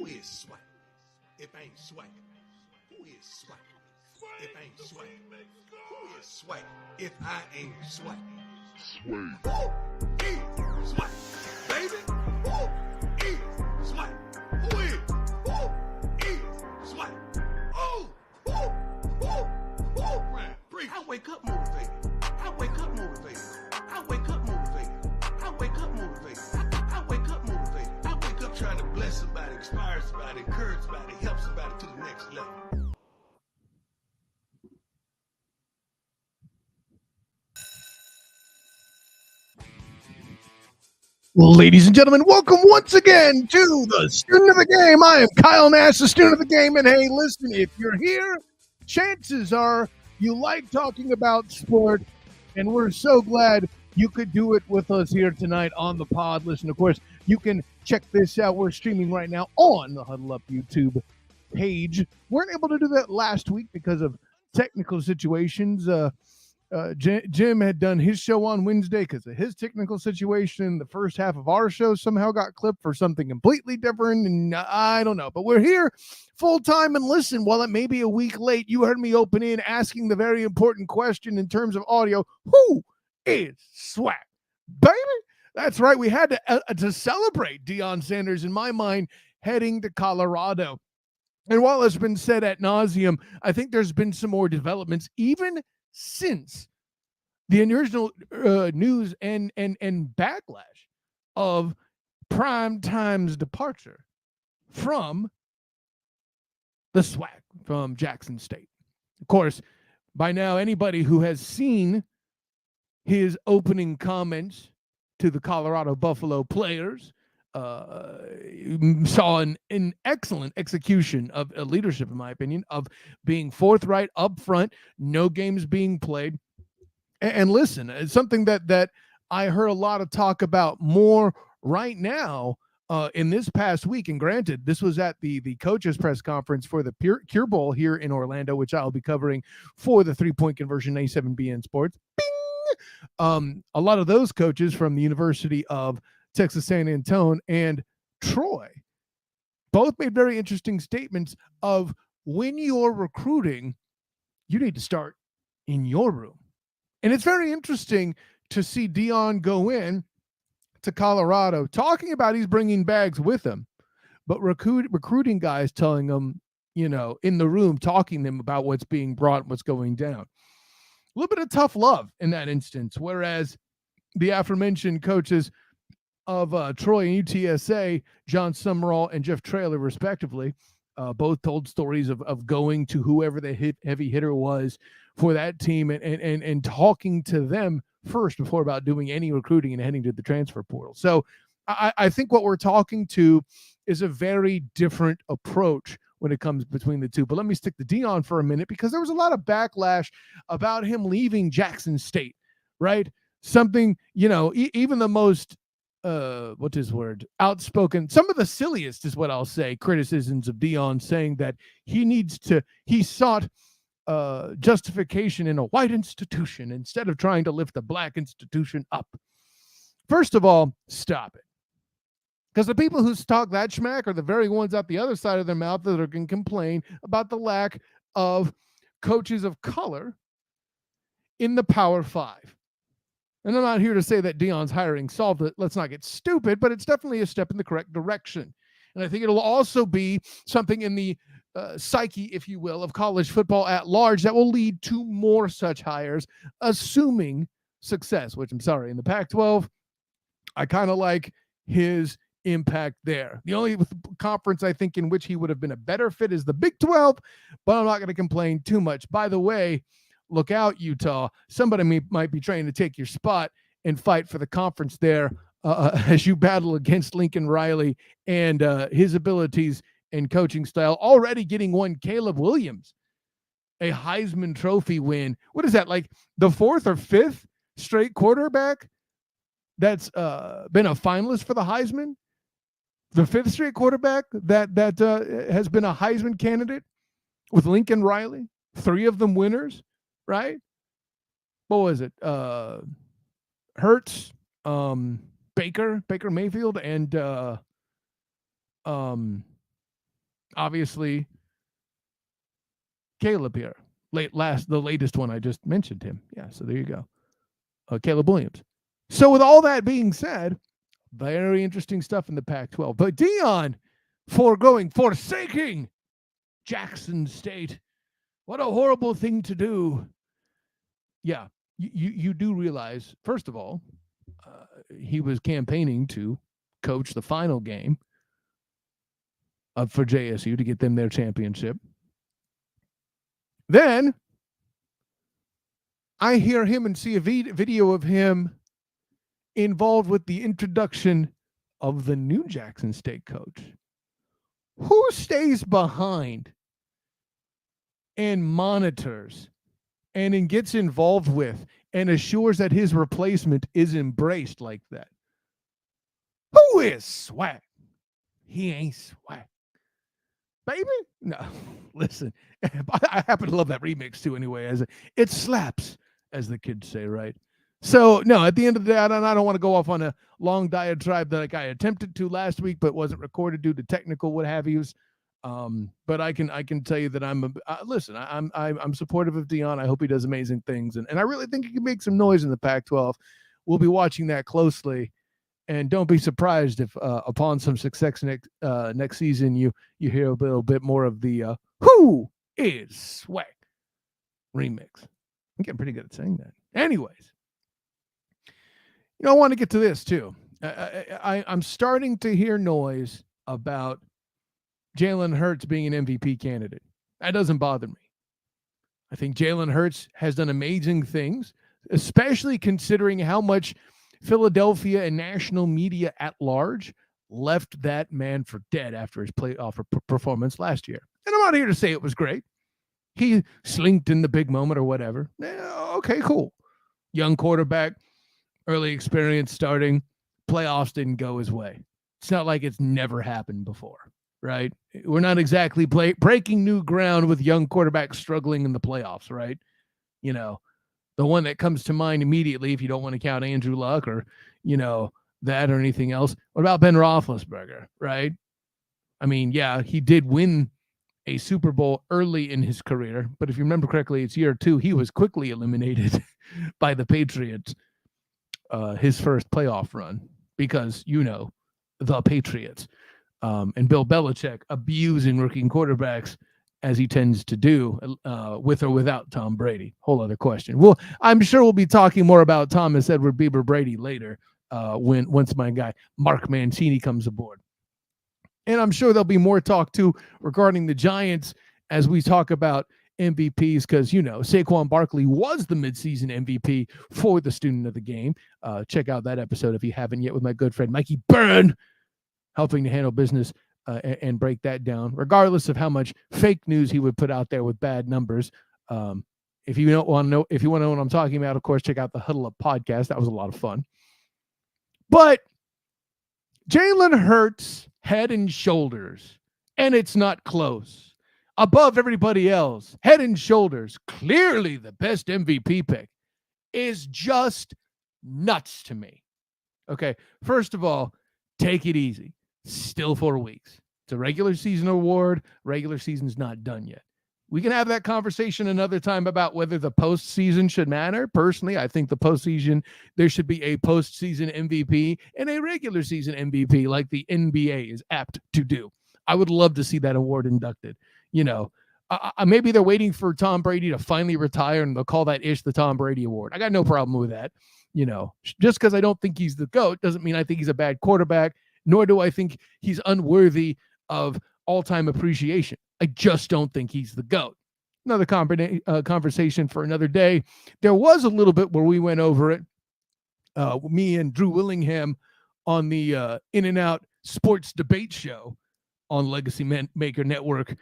Who is swag? If ain't swag. Who is swag? If ain't swag. Who is swag? If I ain't swag. Swag. Who is swag? Baby. Who is swag? Who is swag? Man, breathe. I wake up motivated. I wake up motivated. I wake up motivated. I wake up motivated. I wake up motivated. I wake up trying to bless somebody, inspire somebody, encourage somebody, help somebody to the next level. Ladies and gentlemen, welcome once again to the Student of the Game. I am Kyle Nash, the Student of the Game. And hey, listen, if you're here, chances are you like talking about sport. And we're so glad you could do it with us here tonight on the pod. Listen, of course, you can check this out. We're streaming right now on the Huddle Up YouTube page. Weren't able to do that last week because of technical situations. Jim had done his show on Wednesday because of his technical situation. The first half of our show somehow got clipped for something completely different, and I don't know. But we're here full time, and listen, while it may be a week late, you heard me open in asking the very important question in terms of audio: who is swag, baby? That's right. We had to celebrate Deion Sanders, in my mind, heading to Colorado. And while it's been said ad nauseum, I think there's been some more developments, even since the original news and backlash of Prime Time's departure from the swag from Jackson State. Of course, by now, anybody who has seen his opening comments to the Colorado Buffalo players saw an excellent execution of leadership, in my opinion, of being forthright up front, no games being played. And listen, it's something that I heard a lot of talk about more right now in this past week. And granted, this was at the coaches press conference for the Cure Bowl here in Orlando, which I'll be covering for the 3-point conversion 97BN Sports. Bing! A lot of those coaches from the University of Texas San Antonio and Troy both made very interesting statements of when you're recruiting, you need to start in your room. And it's very interesting to see Deion go in to Colorado talking about he's bringing bags with him, but recruiting guys telling them, in the room, talking to them about what's being brought, what's going down. A little bit of tough love in that instance, whereas the aforementioned coaches of Troy and UTSA, John Summerall and Jeff Traylor, respectively, both told stories of going to whoever the heavy hitter was for that team and talking to them first before about doing any recruiting and heading to the transfer portal. So I think what we're talking to is a very different approach when it comes between the two. But let me stick to Deion for a minute, because there was a lot of backlash about him leaving Jackson State, right? Something, even the most what's his word? Outspoken, some of the silliest is what I'll say, criticisms of Deion, saying that he sought justification in a white institution instead of trying to lift the black institution up. First of all, stop it. Because the people who talk that schmack are the very ones out the other side of their mouth that are going to complain about the lack of coaches of color in the Power Five. And I'm not here to say that Deion's hiring solved it. Let's not get stupid, but it's definitely a step in the correct direction. And I think it'll also be something in the psyche, if you will, of college football at large that will lead to more such hires, assuming success, which I'm sorry, in the Pac-12, I kind of like his impact there. The only conference I think in which he would have been a better fit is the Big 12, but I'm not going to complain too much. By the way, look out, Utah. Somebody might be trying to take your spot and fight for the conference there as you battle against Lincoln Riley and his abilities and coaching style. Already getting one Caleb Williams, a Heisman Trophy win. What is that, like the fourth or fifth straight quarterback that's been a finalist for the Heisman? The fifth straight quarterback that has been a Heisman candidate with Lincoln Riley. 3 of them winners. Right? What was it? Hurts, Baker Mayfield, and obviously, Caleb here. The latest one I just mentioned him. Yeah, so there you go. Caleb Williams. So with all that being said, very interesting stuff in the Pac-12. But Deion forsaking Jackson State. What a horrible thing to do. Yeah, you do realize, first of all, he was campaigning to coach the final game for JSU to get them their championship. Then I hear him and see a video of him involved with the introduction of the new Jackson State coach. Who stays behind and monitors and gets involved with and assures that his replacement is embraced like that? Who is Swag? He ain't Swag. Baby? No, listen, I happen to love that remix too anyway. As it slaps, as the kids say, right? So, no, at the end of the day, I don't want to go off on a long diatribe that like I attempted to last week, but wasn't recorded due to technical what have yous. But I can tell you that I'm supportive of Deion. I hope he does amazing things, and I really think he can make some noise in the Pac-12. We'll be watching that closely, and don't be surprised if upon some success next season you hear a little bit more of the "Who is Swag" remix. I'm getting pretty good at saying that. Anyways, I want to get to this too. I'm starting to hear noise about Jalen Hurts being an MVP candidate. That doesn't bother me. I think Jalen Hurts has done amazing things, especially considering how much Philadelphia and national media at large left that man for dead after his playoff performance last year. And I'm not here to say it was great. He slinked in the big moment or whatever. Okay, cool. Young quarterback, early experience starting, playoffs didn't go his way. It's not like it's never happened before, right? We're not exactly breaking new ground with young quarterbacks struggling in the playoffs, right? The one that comes to mind immediately, if you don't want to count Andrew Luck or, that or anything else. What about Ben Roethlisberger, right? I mean, yeah, he did win a Super Bowl early in his career, but if you remember correctly, it's year 2. He was quickly eliminated by the Patriots, his first playoff run, because, the Patriots. And Bill Belichick abusing rookie quarterbacks as he tends to do, with or without Tom Brady. Whole other question. Well, I'm sure we'll be talking more about Thomas Edward Bieber Brady later, once my guy Mark Mancini comes aboard. And I'm sure there'll be more talk too regarding the Giants as we talk about MVPs, because Saquon Barkley was the midseason MVP for the student of the game. Check out that episode if you haven't yet with my good friend Mikey Byrne, helping to handle business and break that down, regardless of how much fake news he would put out there with bad numbers. If you want to know what I'm talking about, of course, check out the Huddle Up podcast. That was a lot of fun. But Jalen Hurts, head and shoulders, and it's not close, above everybody else, head and shoulders, clearly the best MVP pick, is just nuts to me. Okay, first of all, take it easy. Still 4 weeks. It's a regular season award. Regular season's not done yet. We can have that conversation another time about whether the postseason should matter. Personally, I think the postseason, there should be a postseason MVP and a regular season MVP like the NBA is apt to do. I would love to see that award inducted. Maybe they're waiting for Tom Brady to finally retire and they'll call that the Tom Brady Award. I got no problem with that. Just because I don't think he's the GOAT doesn't mean I think he's a bad quarterback, nor do I think he's unworthy of all-time appreciation. I just don't think he's the GOAT. Another conversation for another day. There was a little bit where we went over it, me and Drew Willingham on the In and Out Sports Debate Show on Legacy Maker Network.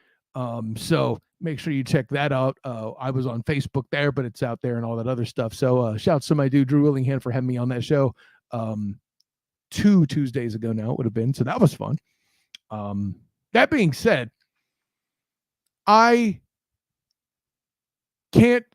So make sure you check that out. I was on Facebook there, but it's out there and all that other stuff. So shouts to my dude Drew Willingham for having me on that show 2 Tuesdays ago now it would have been. So that was fun. That being said, I can't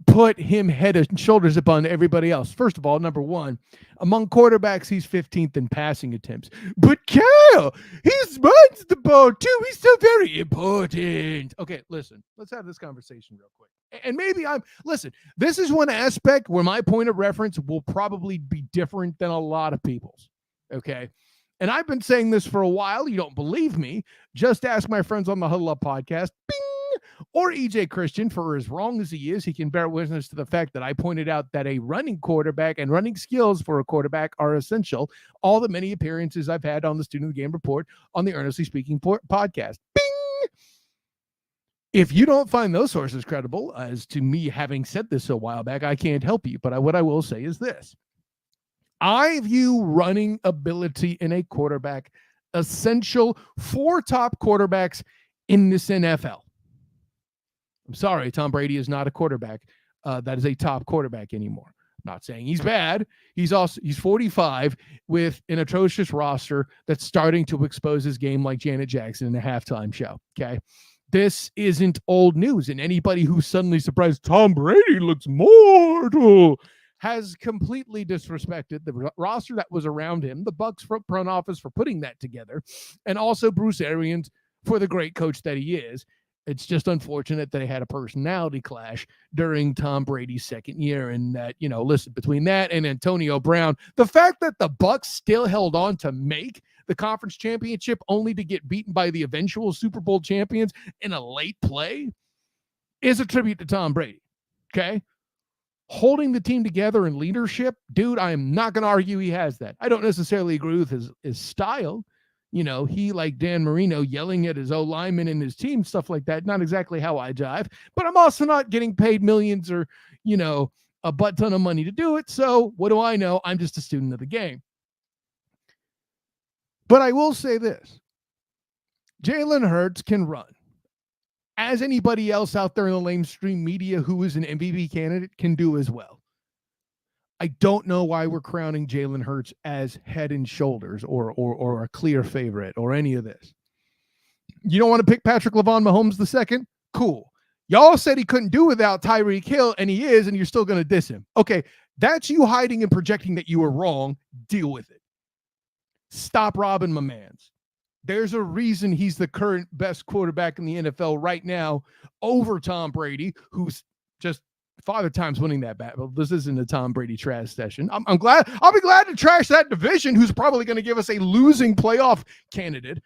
put him head and shoulders upon everybody else. First of all, number one, among quarterbacks, he's 15th in passing attempts. But Kyle, he runs the ball too. He's so very important. Okay, listen, let's have this conversation real quick. And maybe listen, this is one aspect where my point of reference will probably be different than a lot of people's. Okay. And I've been saying this for a while. You don't believe me? Just ask my friends on the Huddle Up podcast. Bing! Or EJ Christian. For as wrong as he is, he can bear witness to the fact that I pointed out that a running quarterback and running skills for a quarterback are essential. All the many appearances I've had on the Student of the Game Report on the Earnestly Speaking podcast. Bing! If you don't find those sources credible, as to me having said this a while back, I can't help you. But what I will say is this. I view running ability in a quarterback essential for top quarterbacks in this NFL. I'm sorry, Tom Brady is not a quarterback that is a top quarterback anymore. I'm not saying he's bad. He's 45 with an atrocious roster that's starting to expose his game like Janet Jackson in a halftime show. Okay. This isn't old news, and anybody who's suddenly surprised Tom Brady looks mortal has completely disrespected the roster that was around him, the Bucs front office for putting that together, and also Bruce Arians for the great coach that he is. It's just unfortunate that they had a personality clash during Tom Brady's second year. And that, listen, between that and Antonio Brown, the fact that the Bucs still held on to make the conference championship only to get beaten by the eventual Super Bowl champions in a late play is a tribute to Tom Brady. Okay. Holding the team together in leadership, dude, I am not going to argue he has that. I don't necessarily agree with his style. He, like Dan Marino, yelling at his O-lineman and his team, stuff like that. Not exactly how I jive, but I'm also not getting paid millions or, a butt ton of money to do it. So what do I know? I'm just a student of the game. But I will say this. Jalen Hurts can run. As anybody else out there in the mainstream media who is an MVP candidate can do as well. I don't know why we're crowning Jalen Hurts as head and shoulders or a clear favorite or any of this. You don't want to pick Patrick Mahomes the second? Cool. Y'all said he couldn't do without Tyreek Hill, and he is, and you're still going to diss him. Okay, that's you hiding and projecting that you were wrong. Deal with it. Stop robbing my mans. There's a reason he's the current best quarterback in the NFL right now over Tom Brady, who's just Father Time's winning that battle. This isn't a Tom Brady trash session. I'll be glad to trash that division, who's probably going to give us a losing playoff candidate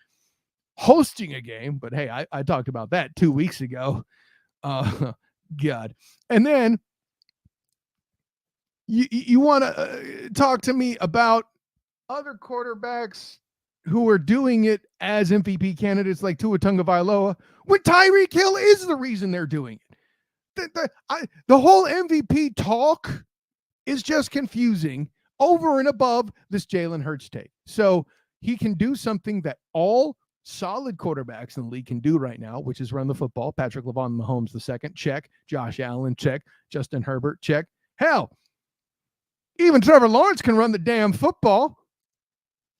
hosting a game. But hey, I talked about that 2 weeks ago. God. And then you want to talk to me about other quarterbacks who are doing it as MVP candidates like Tua Tagovailoa, when Tyreek Hill is the reason they're doing it. The whole MVP talk is just confusing over and above this Jalen Hurts take. So he can do something that all solid quarterbacks in the league can do right now, which is run the football. Patrick Mahomes the second, check. Josh Allen, check. Justin Herbert, check. Hell, even Trevor Lawrence can run the damn football.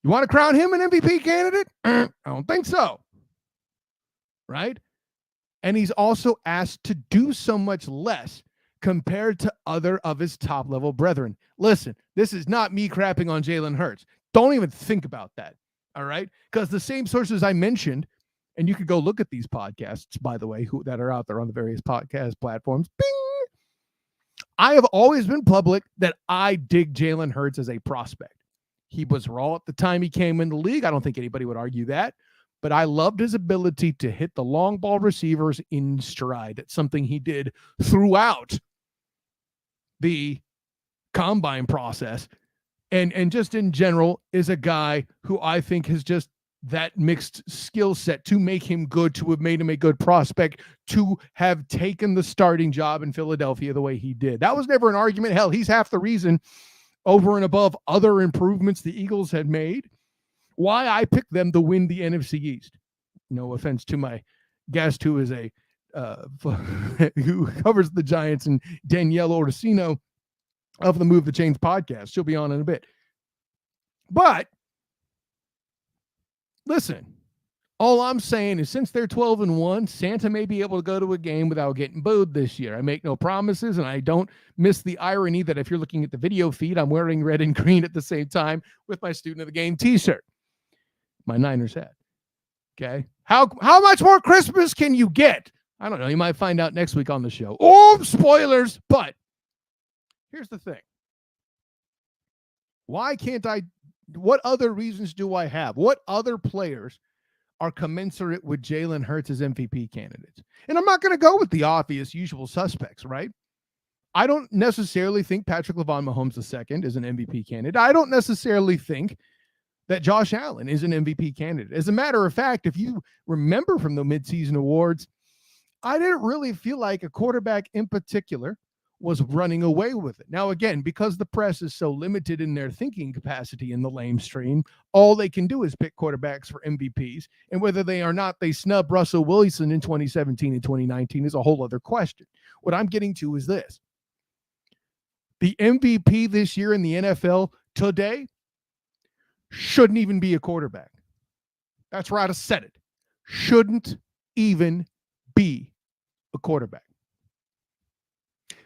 You want to crown him an MVP candidate? I don't think so. Right? And he's also asked to do so much less compared to other of his top-level brethren. Listen, this is not me crapping on Jalen Hurts. Don't even think about that, all right? Because the same sources I mentioned, and you could go look at these podcasts, by the way, that are out there on the various podcast platforms. Bing! I have always been public that I dig Jalen Hurts as a prospect. He was raw at the time he came in the league. I don't think anybody would argue that. But I loved his ability to hit the long ball receivers in stride. That's something he did throughout the combine process. And just in general is a guy who I think has just that mixed skill set to make him good, to have made him a good prospect, to have taken the starting job in Philadelphia the way he did. That was never an argument. Hell, he's half the reason, over and above other improvements the Eagles had made, why I picked them to win the NFC East. No offense to my guest who is who covers the Giants, and Danielle Orsino of the Move the Chains podcast. She'll be on in a bit. But listen, All I'm saying is since they're 12-1, Santa may be able to go to a game without getting booed this year. I make no promises, and I don't miss the irony that if you're looking at the video feed, I'm wearing red and green at the same time with my Student of the Game t-shirt, my Niners hat. Okay? How much more Christmas can you get? I don't know. You might find out next week on the show. Oh, spoilers. But here's the thing. Why can't I? What other reasons do I have? What other players are commensurate with Jalen Hurts as MVP candidates? And I'm not going to go with the obvious usual suspects, right? I don't necessarily think Patrick Mahomes II is an MVP candidate. I don't necessarily think that Josh Allen is an MVP candidate. As a matter of fact, if you remember from the midseason awards, I didn't really feel like a quarterback in particular was running away with it. Now, again, because the press is so limited in their thinking capacity in the lamestream, all they can do is pick quarterbacks for MVPs. And whether they are not, they snub Russell Wilson in 2017 and 2019 is a whole other question. What I'm getting to is this. The MVP this year in the NFL today shouldn't even be a quarterback. That's right, I said it. Shouldn't even be a quarterback.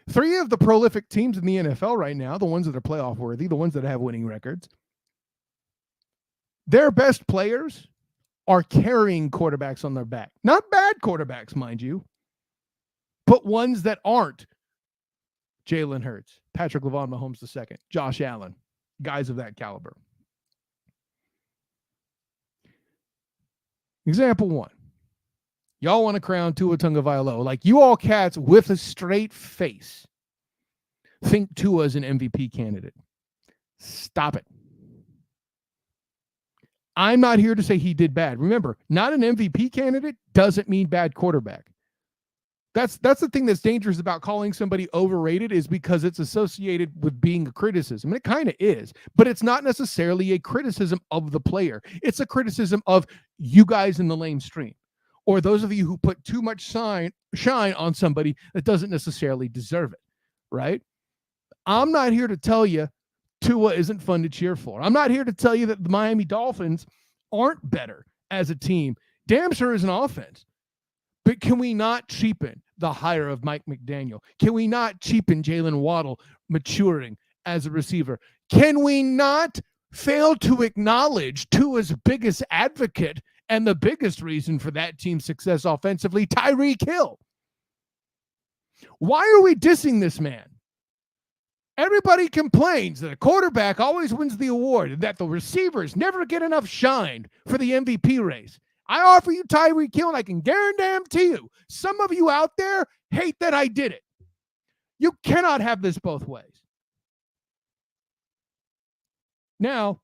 3 of the prolific teams in the NFL right now, the ones that are playoff worthy, the ones that have winning records, their best players are carrying quarterbacks on their back. Not bad quarterbacks, mind you, but ones that aren't Jalen Hurts, Patrick Mahomes II, Josh Allen, guys of that caliber. Example 1. Y'all want to crown Tua Tagovailoa. Like, you all cats with a straight face think Tua is an MVP candidate. Stop it. I'm not here to say he did bad. Remember, not an MVP candidate doesn't mean bad quarterback. That's the thing that's dangerous about calling somebody overrated, is because it's associated with being a criticism. And it kind of is, but it's not necessarily a criticism of the player. It's a criticism of you guys in the lamestream, or those of you who put too much shine on somebody that doesn't necessarily deserve it, right? I'm not here to tell you Tua isn't fun to cheer for. I'm not here to tell you that the Miami Dolphins aren't better as a team. Damn sure is an offense. But can we not cheapen the hire of Mike McDaniel? Can we not cheapen Jalen Waddle maturing as a receiver? Can we not fail to acknowledge Tua's biggest advocate and the biggest reason for that team's success offensively, Tyreek Hill? Why are we dissing this man? Everybody complains that a quarterback always wins the award and that the receivers never get enough shine for the MVP race. I offer you Tyreek Hill, and I can guarantee you, some of you out there hate that I did it. You cannot have this both ways. Now,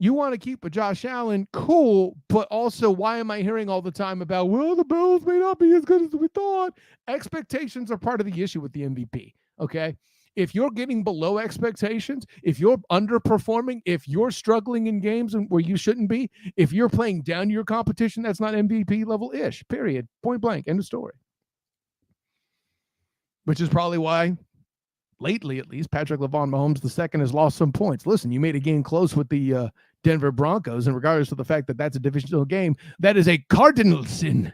you want to keep a Josh Allen, cool, but also why am I hearing all the time about, well, the Bills may not be as good as we thought? Expectations are part of the issue with the MVP, okay? If you're getting below expectations, if you're underperforming, if you're struggling in games where you shouldn't be, if you're playing down your competition, that's not MVP level-ish, period. Point blank, end of story. Which is probably why, lately at least, Patrick Mahomes II has lost some points. Listen, you made a game close with the Denver Broncos, and regardless of the fact that that's a divisional game, that is a cardinal sin.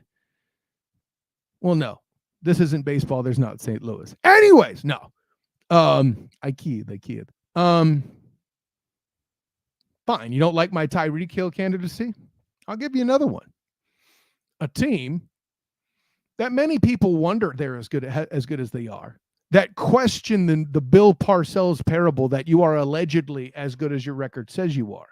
Well, no, this isn't baseball. There's not St. Louis. Anyways, no. I keyed. Fine. You don't like my Tyreek Hill candidacy? I'll give you another one. A team that many people wonder they're as good as they are, that question the Bill Parcells parable that you are allegedly as good as your record says you are.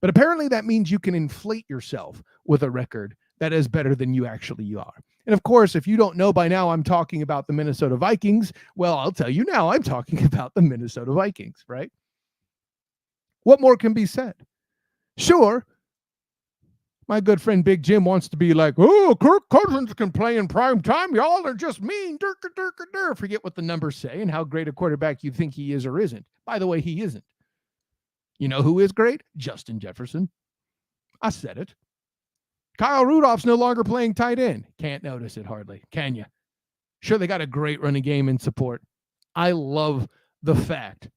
But apparently that means you can inflate yourself with a record that is better than you actually are. And of course, if you don't know by now, I'm talking about the Minnesota Vikings. Well, I'll tell you now, I'm talking about the Minnesota Vikings, right? What more can be said? Sure, my good friend Big Jim wants to be like, oh, Kirk Cousins can play in prime time. Y'all are just mean. Forget what the numbers say and how great a quarterback you think he is or isn't. By the way, he isn't. You know who is great? Justin Jefferson. I said it. Kyle Rudolph's no longer playing tight end. Can't notice it hardly, can you? Sure, they got a great running game in support. I love the fact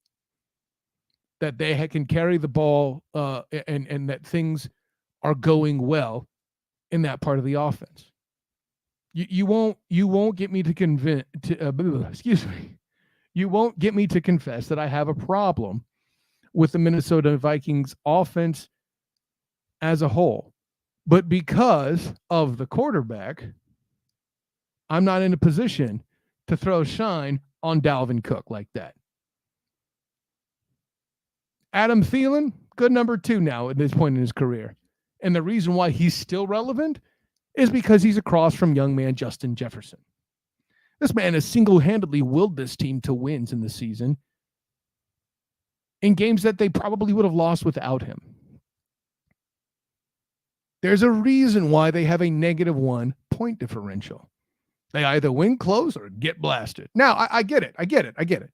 that they can carry the ball and that things are going well in that part of the offense. You won't get me to convince. Excuse me. You won't get me to confess that I have a problem with the Minnesota Vikings offense as a whole. But because of the quarterback, I'm not in a position to throw shine on Dalvin Cook like that. Adam Thielen, good number 2 now at this point in his career. And the reason why he's still relevant is because he's across from young man Justin Jefferson. This man has single-handedly willed this team to wins in the season in games that they probably would have lost without him. There's a reason why they have a -1 point differential. They either win close or get blasted. Now, I get it.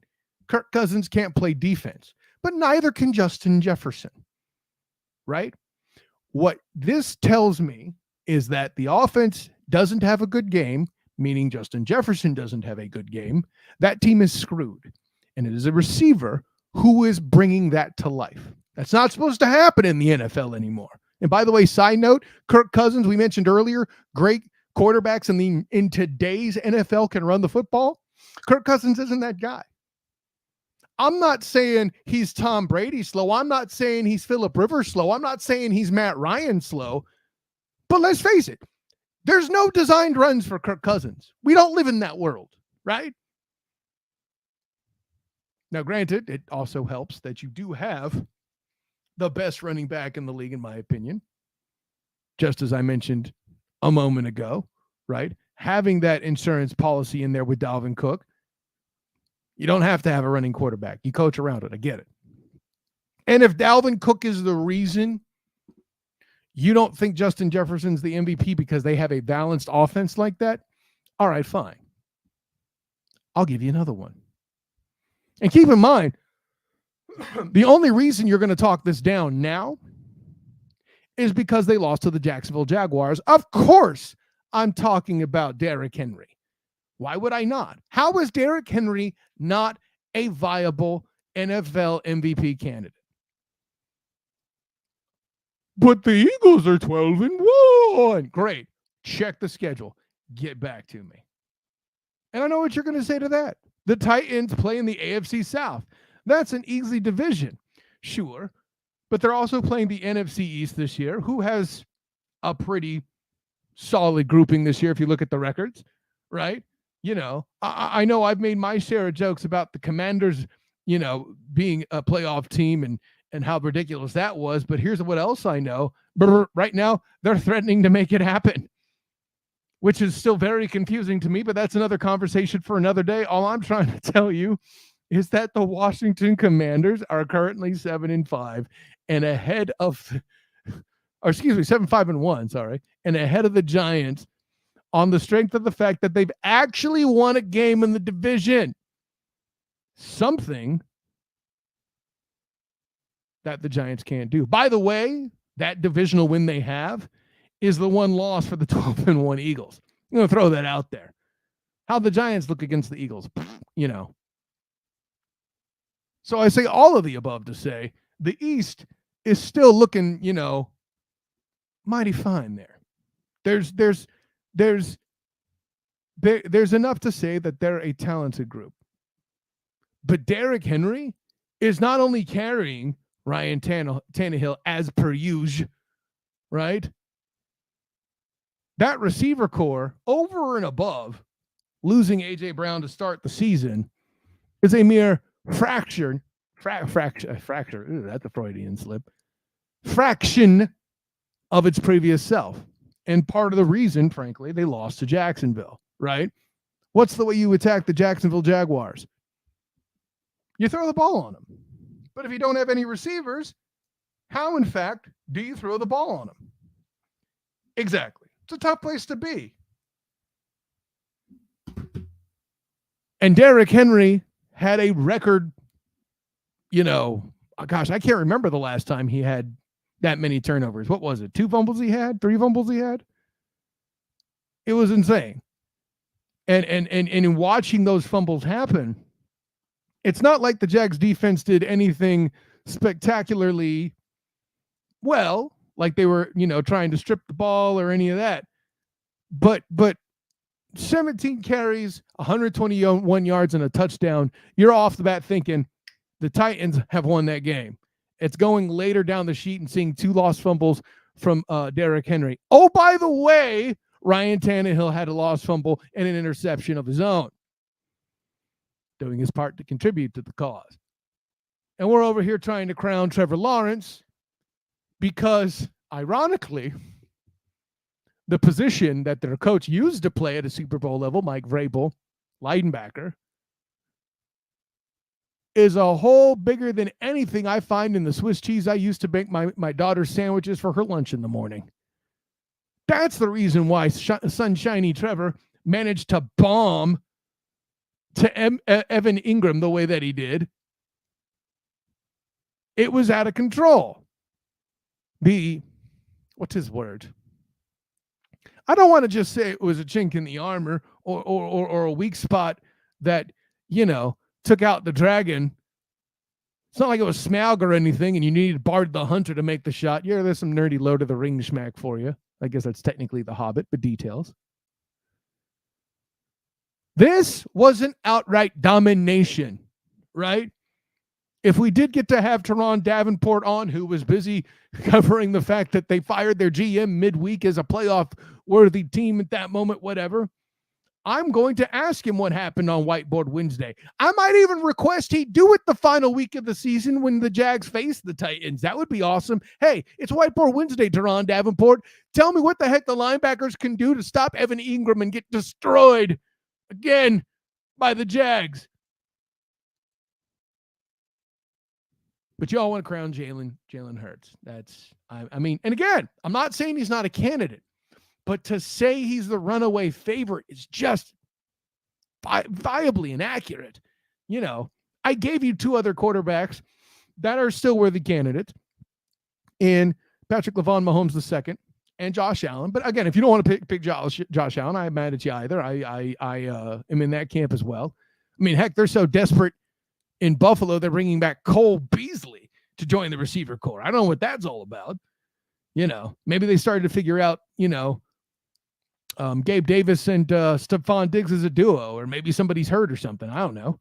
Kirk Cousins can't play defense, but neither can Justin Jefferson, right? What this tells me is that the offense doesn't have a good game, meaning Justin Jefferson doesn't have a good game. That team is screwed. And it is a receiver who is bringing that to life. That's not supposed to happen in the NFL anymore. And by the way, side note, Kirk Cousins, we mentioned earlier, great quarterbacks in today's NFL can run the football. Kirk Cousins isn't that guy. I'm not saying he's Tom Brady slow. I'm not saying he's Phillip Rivers slow. I'm not saying he's Matt Ryan slow. But let's face it, there's no designed runs for Kirk Cousins. We don't live in that world, right? Now, granted, it also helps that you do have the best running back in the league, in my opinion, just as I mentioned a moment ago, right? Having that insurance policy in there with Dalvin Cook, you don't have to have a running quarterback. You coach around it. I get it. And if Dalvin Cook is the reason you don't think Justin Jefferson's the MVP because they have a balanced offense like that, all right, fine. I'll give you another one. And keep in mind, the only reason you're going to talk this down now is because they lost to the Jacksonville Jaguars. Of course, I'm talking about Derrick Henry. Why would I not? How is Derrick Henry not a viable NFL MVP candidate? But the Eagles are 12-1. Great. Check the schedule. Get back to me. And I know what you're going to say to that. The Titans play in the AFC South. That's an easy division. Sure. But they're also playing the NFC East this year, who has a pretty solid grouping this year if you look at the records, right? You know, I know I've made my share of jokes about the Commanders, you know, being a playoff team and how ridiculous that was. But here's what else I know. Right now, they're threatening to make it happen, which is still very confusing to me. But that's another conversation for another day. All I'm trying to tell you is that the Washington Commanders are currently 7-5 and ahead of, or excuse me, 7-5-1, sorry, and ahead of the Giants on the strength of the fact that they've actually won a game in the division. Something that the Giants can't do. By the way, that divisional win they have is the one loss for the 12-1 Eagles. I'm going to throw that out there. How the Giants look against the Eagles, you know. So I say all of the above to say the East is still looking, you know, mighty fine there. There's enough to say that they're a talented group. But Derrick Henry is not only carrying Ryan Tannehill as per usual, right? That receiver core over and above losing A.J. Brown to start the season is a mere fracture. Ooh, that's a Freudian slip. Fraction of its previous self. And part of the reason, frankly, they lost to Jacksonville, right? What's the way you attack the Jacksonville Jaguars? You throw the ball on them. But if you don't have any receivers, how, in fact, do you throw the ball on them? Exactly. It's a tough place to be. And Derrick Henry had a record, you know, gosh, I can't remember the last time he had that many turnovers. What was it? 2 fumbles he had? 3 fumbles he had? It was insane. And in watching those fumbles happen, it's not like the Jags defense did anything spectacularly well, like they were, trying to strip the ball or any of that. But 17 carries, 121 yards, and a touchdown. You're off the bat thinking the Titans have won that game. It's going later down the sheet and seeing 2 lost fumbles from Derrick Henry. Oh, by the way, Ryan Tannehill had a lost fumble and an interception of his own, doing his part to contribute to the cause. And we're over here trying to crown Trevor Lawrence because, ironically, the position that their coach used to play at a Super Bowl level, Mike Vrabel, linebacker, is a hole bigger than anything I find in the Swiss cheese I used to make my daughter's sandwiches for her lunch in the morning. That's the reason why Sunshiny Trevor managed to bomb to Evan Ingram the way that he did. It was out of control. What's his word? I don't want to just say it was a chink in the armor or a weak spot that, took out the dragon. It's not like it was Smaug or anything and you needed Bard the Hunter to make the shot. Yeah, there's some nerdy Lord of the Rings schmack for you. I guess that's technically The Hobbit, but details. This wasn't outright domination, right? If we did get to have Teron Davenport on, who was busy covering the fact that they fired their GM midweek as a playoff-worthy team at that moment, whatever, I'm going to ask him what happened on Whiteboard Wednesday. I might even request he do it the final week of the season when the Jags face the Titans. That would be awesome. Hey, it's Whiteboard Wednesday, Teron Davenport. Tell me what the heck the linebackers can do to stop Evan Ingram and get destroyed again by the Jags. But y'all want to crown Jalen Hurts. I mean, and again, I'm not saying he's not a candidate, but to say he's the runaway favorite is just viably inaccurate. I gave you 2 other quarterbacks that are still worthy candidates in Patrick LaVon Mahomes II and Josh Allen. But again, if you don't want to pick Josh Allen, I'm mad at you either. I am in that camp as well. I mean, heck, they're so desperate in Buffalo, they're bringing back Cole Beasley to join the receiver corps. I don't know what that's all about. Maybe they started to figure out, Gabe Davis and Stephon Diggs as a duo, or maybe somebody's hurt or something. I don't know.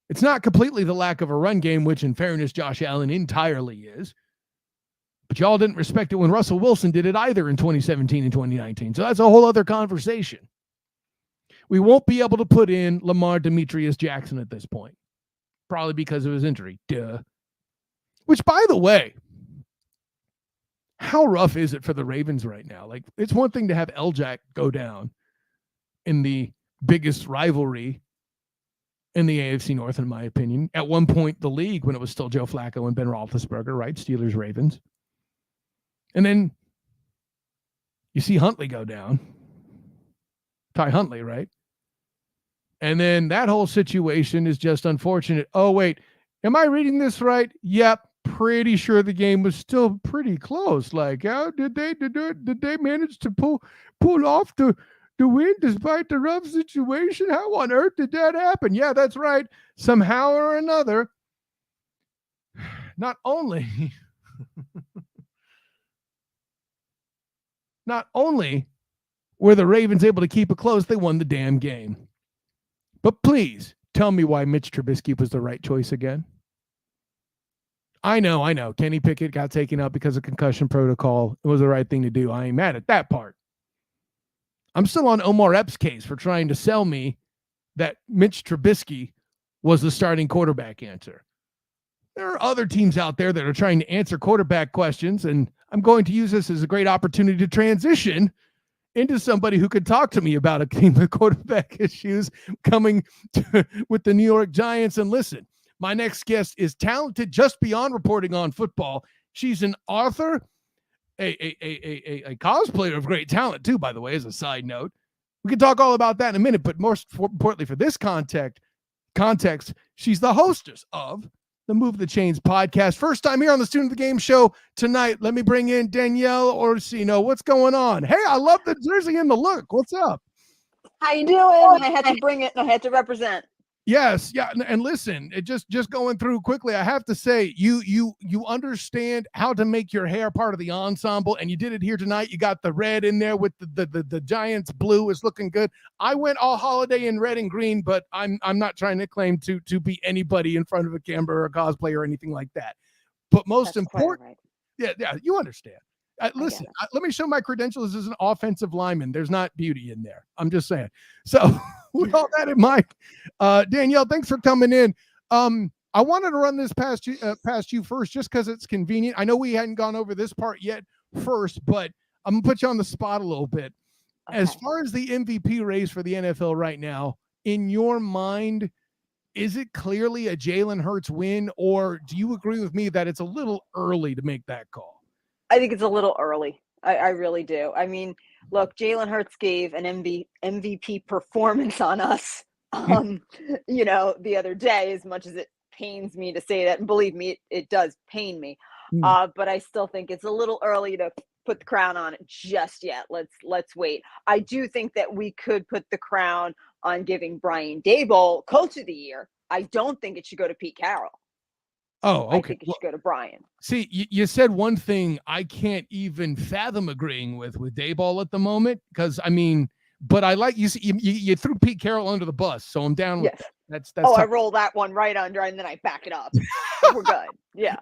It's not completely the lack of a run game, which in fairness, Josh Allen entirely is. But y'all didn't respect it when Russell Wilson did it either in 2017 and 2019. So that's a whole other conversation. We won't be able to put in Lamar Demetrius Jackson at this point, probably because of his injury. Duh. Which, by the way, how rough is it for the Ravens right now? Like, it's one thing to have L-Jack go down in the biggest rivalry in the AFC North, in my opinion. At one point, the league, when it was still Joe Flacco and Ben Roethlisberger, right? Steelers, Ravens. And then you see Huntley go down. Ty Huntley, right? And then that whole situation is just unfortunate. Oh, wait. Am I reading this right? Yep. Pretty sure the game was still pretty close. Like, how did they manage to pull off the win despite the rough situation? How on earth did that happen? Yeah, that's right. Somehow or another, not only were the Ravens able to keep it close, they won the damn game. But please tell me why Mitch Trubisky was the right choice again. I know. Kenny Pickett got taken out because of concussion protocol. It was the right thing to do. I ain't mad at that part. I'm still on Omar Epps' case for trying to sell me that Mitch Trubisky was the starting quarterback answer. There are other teams out there that are trying to answer quarterback questions, and I'm going to use this as a great opportunity to transition into somebody who could talk to me about a team with quarterback issues coming with the New York Giants. And listen, my next guest is talented just beyond reporting on football. She's an author, a cosplayer of great talent too, by the way, as a side note. We can talk all about that in a minute, but more importantly for this context, she's the hostess of the Move the Chains podcast. First time here on the Student of the Game show tonight. Let me bring in Danielle Orsino. What's going on? Hey, I love the jersey and the look. What's up? How you doing? I had to bring it. I had to represent. Yes, yeah, and listen, it just going through quickly. I have to say, you understand how to make your hair part of the ensemble, and you did it here tonight. You got the red in there with the Giants blue is looking good. I went all holiday in red and green, but I'm not trying to claim to be anybody in front of a camera or a cosplay or anything like that. But most That's quite all important, right. yeah, you understand. Listen, let me show my credentials as an offensive lineman. There's not beauty in there. I'm just saying. So with all that in mind, Danielle, thanks for coming in. I wanted to run this past you first, just because it's convenient. I know we hadn't gone over this part yet first, but I'm gonna put you on the spot a little bit. Okay. As far as the MVP race for the NFL right now, in your mind, is it clearly a Jalen Hurts win, or do you agree with me that it's a little early to make that call? I think it's a little early. I really do. I mean, look, Jalen Hurts gave an MVP performance on us, the other day, as much as it pains me to say that. And believe me, it does pain me. But I still think it's a little early to put the crown on it just yet. Let's wait. I do think that we could put the crown on giving Brian Daboll Coach of the Year. I don't think it should go to Pete Carroll. Oh, okay. I think it should go to Brian. See, you said one thing I can't even fathom agreeing with Daboll at the moment, because I mean, but I like you threw Pete Carroll under the bus, so I'm down with that. That's I roll that one right under and then I back it up. So we're good. Yeah.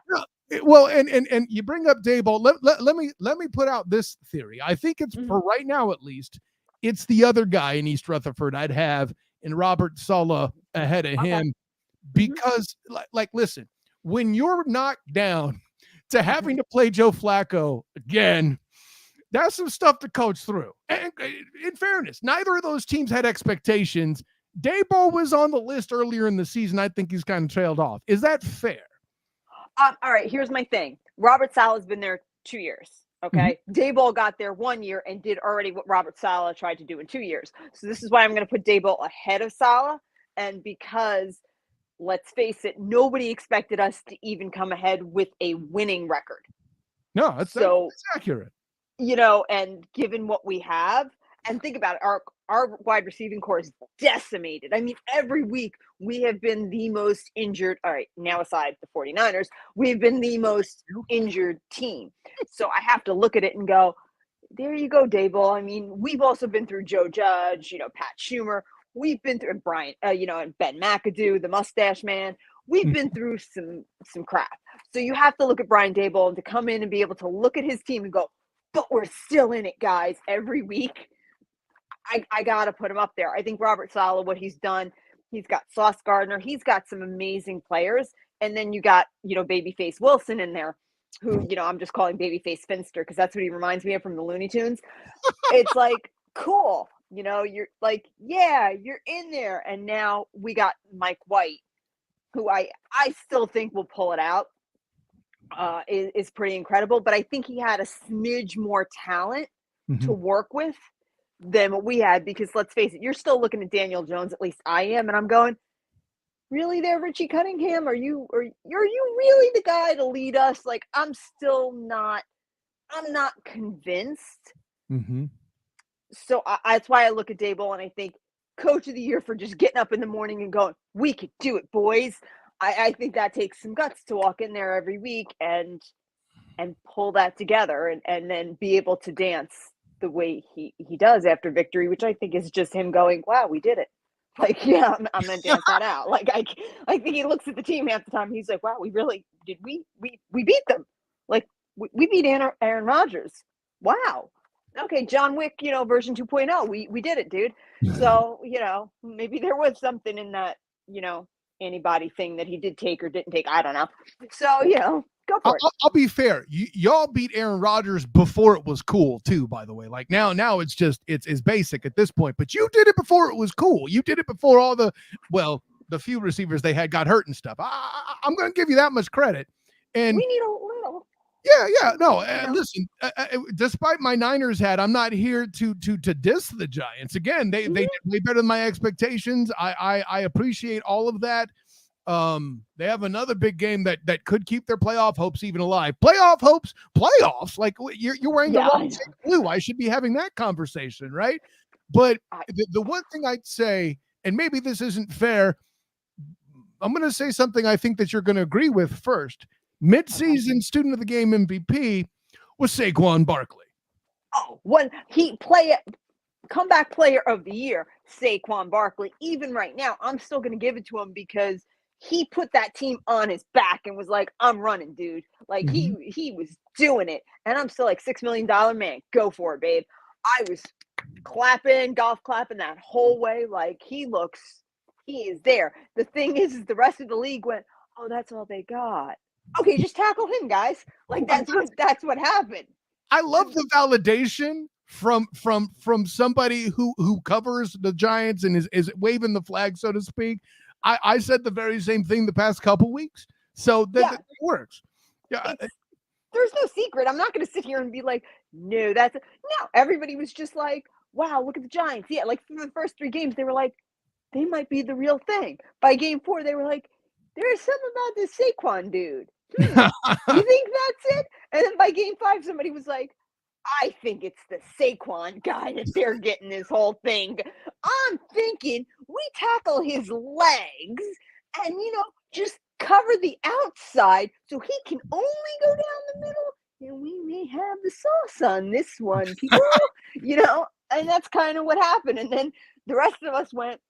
Well, and you bring up Daboll. Let me put out this theory. I think it's for right now at least, it's the other guy in East Rutherford I'd have in Robert Saleh ahead of him, because like listen, when you're knocked down to having to play Joe Flacco again, that's some stuff to coach through. And in fairness, neither of those teams had expectations. Daboll was on the list earlier in the season. I think he's kind of trailed off. Is that fair? All right, here's my thing. Robert Saleh's been there 2 years. Okay. Daboll got there 1 year and did already what Robert Saleh tried to do in 2 years. So this is why I'm going to put Daboll ahead of Saleh. And because, let's face it, nobody expected us to even come ahead with a winning record. No, that's accurate. And given what we have, and think about it, our wide receiving core is decimated. I mean, every week we have been the most injured. All right, now aside the 49ers, we've been the most injured team. So I have to look at it and go, there you go, Daboll. I mean, we've also been through Joe Judge, Pat Schumer. We've been through Brian, and Ben McAdoo, the mustache man. We've been through some crap. So you have to look at Brian Daboll and to come in and be able to look at his team and go, but we're still in it, guys, every week. I got to put him up there. I think Robert Saleh, what he's done, he's got Sauce Gardner. He's got some amazing players. And then you got, Babyface Wilson in there, who, I'm just calling Babyface Finster because that's what he reminds me of from the Looney Tunes. It's like, cool. You're like, yeah, you're in there. And now we got Mike White, who I still think will pull it out. Is pretty incredible. But I think he had a smidge more talent to work with than what we had, because let's face it, you're still looking at Daniel Jones, at least I am, and I'm going, really there, Richie Cunningham? Are you really the guy to lead us? Like, I'm not convinced. So that's why I look at Daboll and I think Coach of the Year for just getting up in the morning and going, we could do it, boys. I think that takes some guts to walk in there every week and pull that together and then be able to dance the way he does after victory, which I think is just him going, wow, we did it. Like, yeah, I'm gonna dance that out. Like, I think he looks at the team half the time. He's like, wow, we really did. We beat them. Like, we beat Aaron Rodgers. Wow. Okay, John Wick, version 2.0. We did it, dude. So, maybe there was something in that, antibody thing that he did take or didn't take. I don't know. So, go for it. I'll be fair. Y'all beat Aaron Rodgers before it was cool too, by the way. Like now it's just, it's basic at this point, but you did it before it was cool. You did it before all the few receivers they had got hurt and stuff. I'm going to give you that much credit. And we need a little. Yeah, no. Listen, despite my Niners hat, I'm not here to diss the Giants. Again, they did way better than my expectations. I appreciate all of that. They have another big game that could keep their playoff hopes even alive. Playoffs. Like you're wearing the wrong blue. I should be having that conversation, right? But the one thing I'd say, and maybe this isn't fair, I'm going to say something I think that you're going to agree with first. Mid-season student of the game MVP was Saquon Barkley. Oh, comeback player of the year, Saquon Barkley. Even right now, I'm still going to give it to him because he put that team on his back and was like, I'm running, dude. Like he was doing it. And I'm still like $6 million man. Go for it, babe. I was golf clapping that whole way. Like he is there. The thing is the rest of the league went, oh, that's all they got. Okay, just tackle him, guys. Like that's what happened. I love the validation from somebody who covers the Giants and is waving the flag, so to speak. I said the very same thing the past couple weeks. So that works. Yeah. There's no secret. I'm not going to sit here and be like, no, everybody was just like, wow, look at the Giants. Yeah, like for the first 3 games, they were like, they might be the real thing. By game 4, they were like, there's something about this Saquon dude. You think that's it? And then by game 5, somebody was like, I think it's the Saquon guy that they're getting this whole thing. I'm thinking we tackle his legs and, just cover the outside so he can only go down the middle, and we may have the sauce on this one, people. And that's kind of what happened. And then the rest of us went,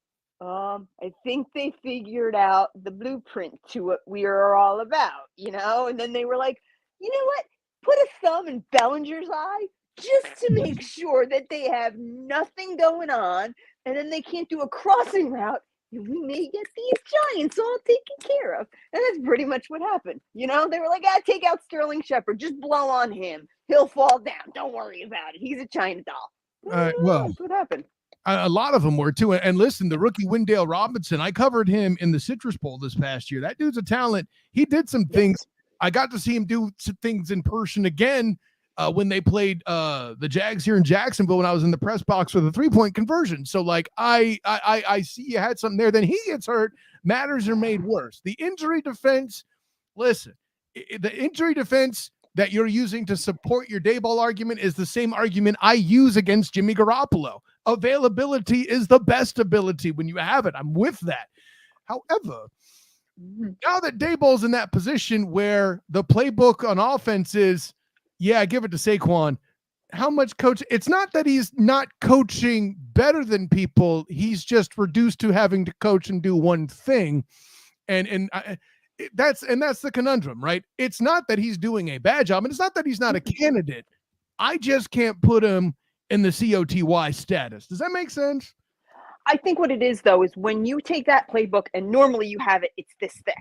I think they figured out the blueprint to what we are all about, and then they were like, you know what? Put a thumb in Bellinger's eye just to make sure that they have nothing going on, and then they can't do a crossing route, and we may get these Giants all taken care of. And that's pretty much what happened. They were like, take out Sterling Shepard, just blow on him. He'll fall down. Don't worry about it. He's a China doll. Well, that's what happened. A lot of them were too. And listen, the rookie Wendell Robinson, I covered him in the Citrus Bowl this past year. That dude's a talent. He did some things. I got to see him do some things in person again when they played the Jags here in Jacksonville when I was in the press box for the 3-point conversion. So like I see you had something there. Then he gets hurt. Matters are made worse. The injury defense, listen, the injury defense that you're using to support your Daboll argument is the same argument I use against Jimmy Garoppolo. Availability is the best ability when you have it. I'm with that. However, now that Daboll's in that position where the playbook on offense is, give it to Saquon. How much coach? It's not that he's not coaching better than people. He's just reduced to having to coach and do one thing. That's the conundrum, right? It's not that he's doing a bad job, and it's not that he's not a candidate. I just can't put him in the COTY status. Does that make sense? I think what it is, though, is when you take that playbook and normally you have it, it's this thick.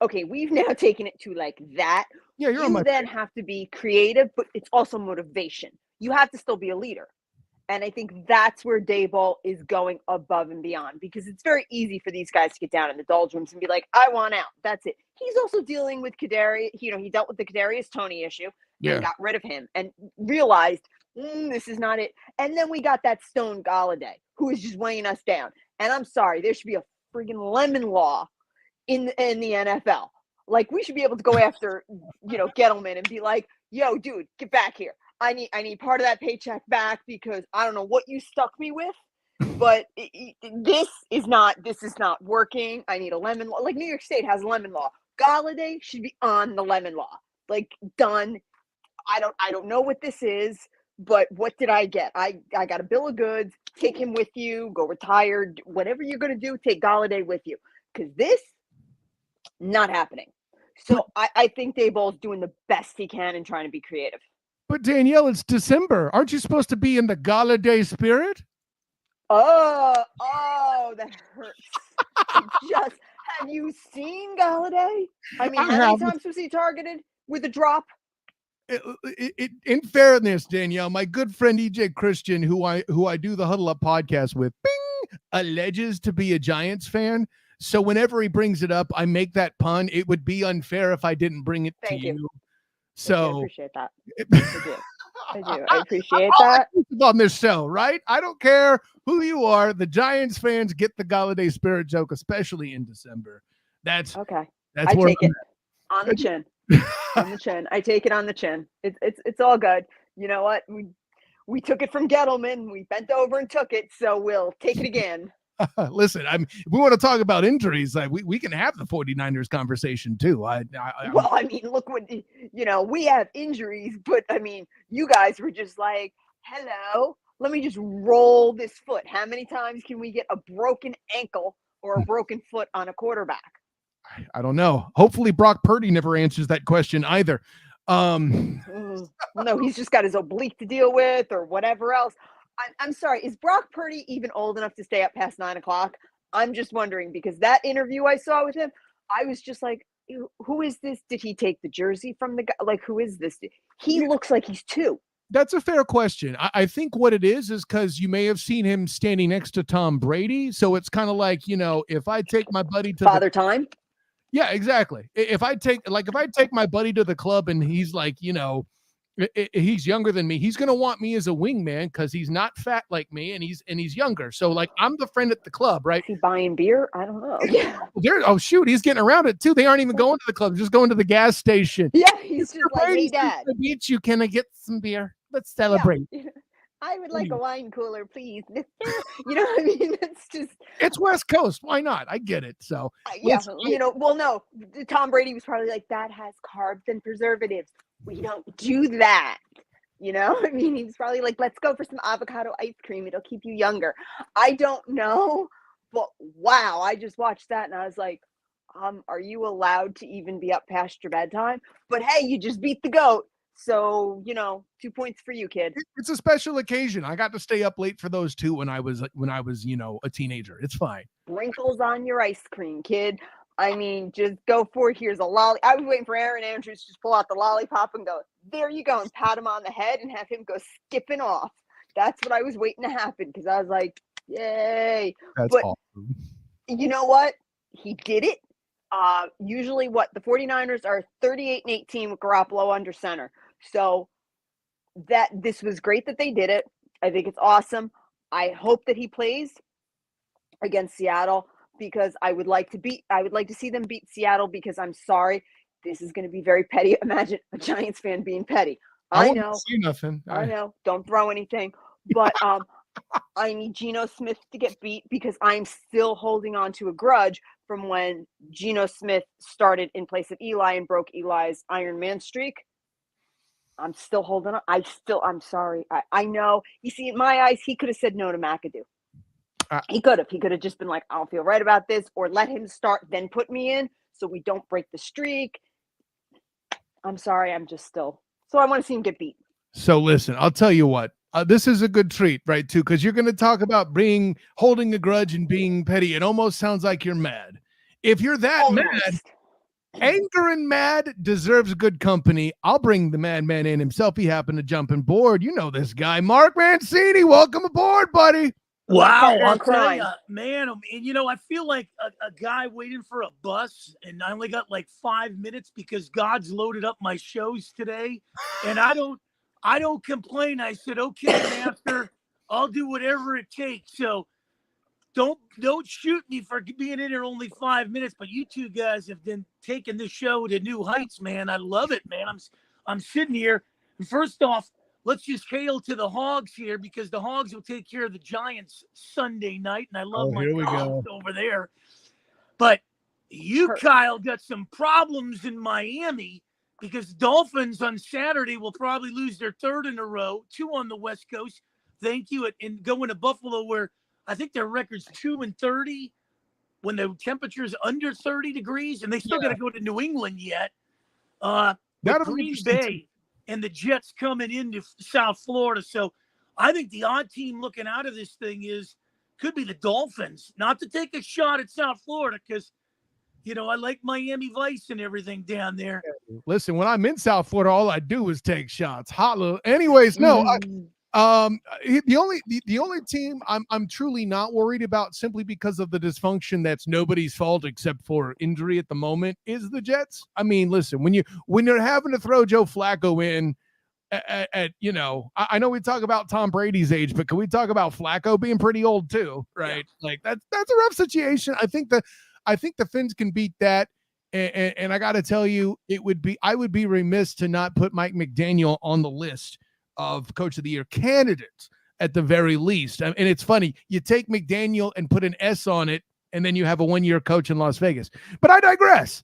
Okay, we've now taken it to like that. Yeah, you then have to be creative, but it's also motivation. You have to still be a leader. And I think that's where Daboll is going above and beyond, because it's very easy for these guys to get down in the doldrums and be like, I want out. That's it. He's also dealing with Kadarius. He dealt with the Kadarius Toney issue and got rid of him and realized this is not it. And then we got that Stone Galladay who is just weighing us down. And I'm sorry, there should be a friggin' lemon law in the NFL. Like, we should be able to go after, Gettleman and be like, yo, dude, get back here. I need part of that paycheck back because I don't know what you stuck me with, but this is not working. I need a lemon law. Like, New York State has a lemon law. Galladay should be on the lemon law. Like, done. I don't know what this is, but what did I get? I got a bill of goods. Take him with you. Go retire. Whatever you're going to do, take Galladay with you. Because this, not happening. So I think Daboll's doing the best he can and trying to be creative. But Danielle, it's December. Aren't you supposed to be in the Galladay spirit? Oh, that hurts. Have you seen Galladay? I mean, how many times was he targeted with a drop? In fairness, Danielle, my good friend EJ Christian, who I do the Huddle Up podcast with, alleges to be a Giants fan. So whenever he brings it up, I make that pun. It would be unfair if I didn't bring it to you. So I appreciate that. I do. I appreciate that. On this show, right? I don't care who you are. The Giants fans get the Galladay spirit joke, especially in December. That's okay. That's I take it on the chin. On the chin. I take it on the chin. It's all good. You know what? We took it from Gettleman. We bent over and took it. So we'll take it again. Listen, we want to talk about injuries. Like we can have the 49ers conversation too. Well, I mean, look what, we have injuries, but I mean, you guys were just like, hello, let me just roll this foot. How many times can we get a broken ankle or a broken foot on a quarterback? I don't know. Hopefully Brock Purdy never answers that question either. No, he's just got his oblique to deal with or whatever else. I'm sorry. Is Brock Purdy even old enough to stay up past 9:00? I'm just wondering, because that interview I saw with him, I was just like, who is this? Did he take the jersey from the guy? Like, who is this? He looks like he's 2. That's a fair question. I think what it is because you may have seen him standing next to Tom Brady. So it's kind of like, if I take my buddy to Father Time. Yeah, exactly. If I take my buddy to the club and he's like, he's younger than me, he's gonna want me as a wingman because he's not fat like me and he's younger. So like I'm the friend at the club, right? Is he buying beer? I don't know. Yeah. Oh shoot, he's getting around it too. They aren't even going to the club, just going to the gas station. Yeah, he's just like, hey, Dad. To meet you, can I get some beer? Let's celebrate. Yeah. I would like a wine cooler, please. You know what I mean? It's West Coast. Why not? I get it. So yeah, well, no, Tom Brady was probably like, that has carbs and preservatives. We don't do that. I mean, he's probably like, let's go for some avocado ice cream. It'll keep you younger. I don't know, but wow, I just watched that and I was like, are you allowed to even be up past your bedtime? But hey, you just beat the GOAT. So, 2 points for you, kid. It's a special occasion. I got to stay up late for those two when I was, a teenager. It's fine. Sprinkles on your ice cream, kid. I mean, just go for it. Here's a lolly. I was waiting for Aaron Andrews to just pull out the lollipop and go, there you go, and pat him on the head and have him go skipping off. That's what I was waiting to happen because I was like, yay. That's awesome. You know what? He did it. Usually the 49ers are 38-18 with Garoppolo under center. So this was great that they did it. I think it's awesome. I hope that he plays against Seattle because I would like to see them beat Seattle because I'm sorry. This is going to be very petty. Imagine a Giants fan being petty. I know. See nothing. I know. Don't throw anything. But I need Geno Smith to get beat because I'm still holding on to a grudge from when Geno Smith started in place of Eli and broke Eli's Iron Man streak. I'm still holding on. I'm sorry. I know. You see, in my eyes, he could have said no to McAdoo. He could have just been like, I don't feel right about this, or let him start, then put me in so we don't break the streak. I'm sorry. So I want to see him get beat. So listen, I'll tell you what. This is a good treat, right, too, because you're going to talk about holding a grudge and being petty. It almost sounds like you're mad. If you're that mad, anger and mad deserves good company. I'll bring the madman in himself. He happened to jump on board. You know this guy, Mark Mancini. Welcome aboard, buddy. Wow, I'll tell you, man. I feel like a guy waiting for a bus, and I only got like 5 minutes because God's loaded up my shows today, and I don't complain. I said, okay, master, I'll do whatever it takes. So don't shoot me for being in here only 5 minutes. But you two guys have been taking this show to new heights, man. I love it, man. I'm sitting here. And first off, let's just hail to the Hogs here because the Hogs will take care of the Giants Sunday night. And I love my Hogs over there. But you, Kyle, got some problems in Miami. Because Dolphins on Saturday will probably lose their third in a row, 2 on the West Coast. Thank you. And going to Buffalo, where I think their record's 2-30 when the temperature's under 30 degrees, and they still got to go to New England yet. Green Bay and the Jets coming into South Florida. So I think the odd team looking out of this thing could be the Dolphins. Not to take a shot at South Florida because I like Miami Vice and everything down there. Listen, when I'm in South Florida, all I do is take shots. Anyways, no. The only team I'm truly not worried about simply because of the dysfunction that's nobody's fault except for injury at the moment is the Jets. I mean, listen, when you're having to throw Joe Flacco in at I know we talk about Tom Brady's age, but can we talk about Flacco being pretty old too, right? Yeah. Like that's a rough situation. I think the Finns can beat that. And I got to tell you, I would be remiss to not put Mike McDaniel on the list of Coach of the Year candidates at the very least. And it's funny, you take McDaniel and put an S on it, and then you have a 1-year coach in Las Vegas. But I digress.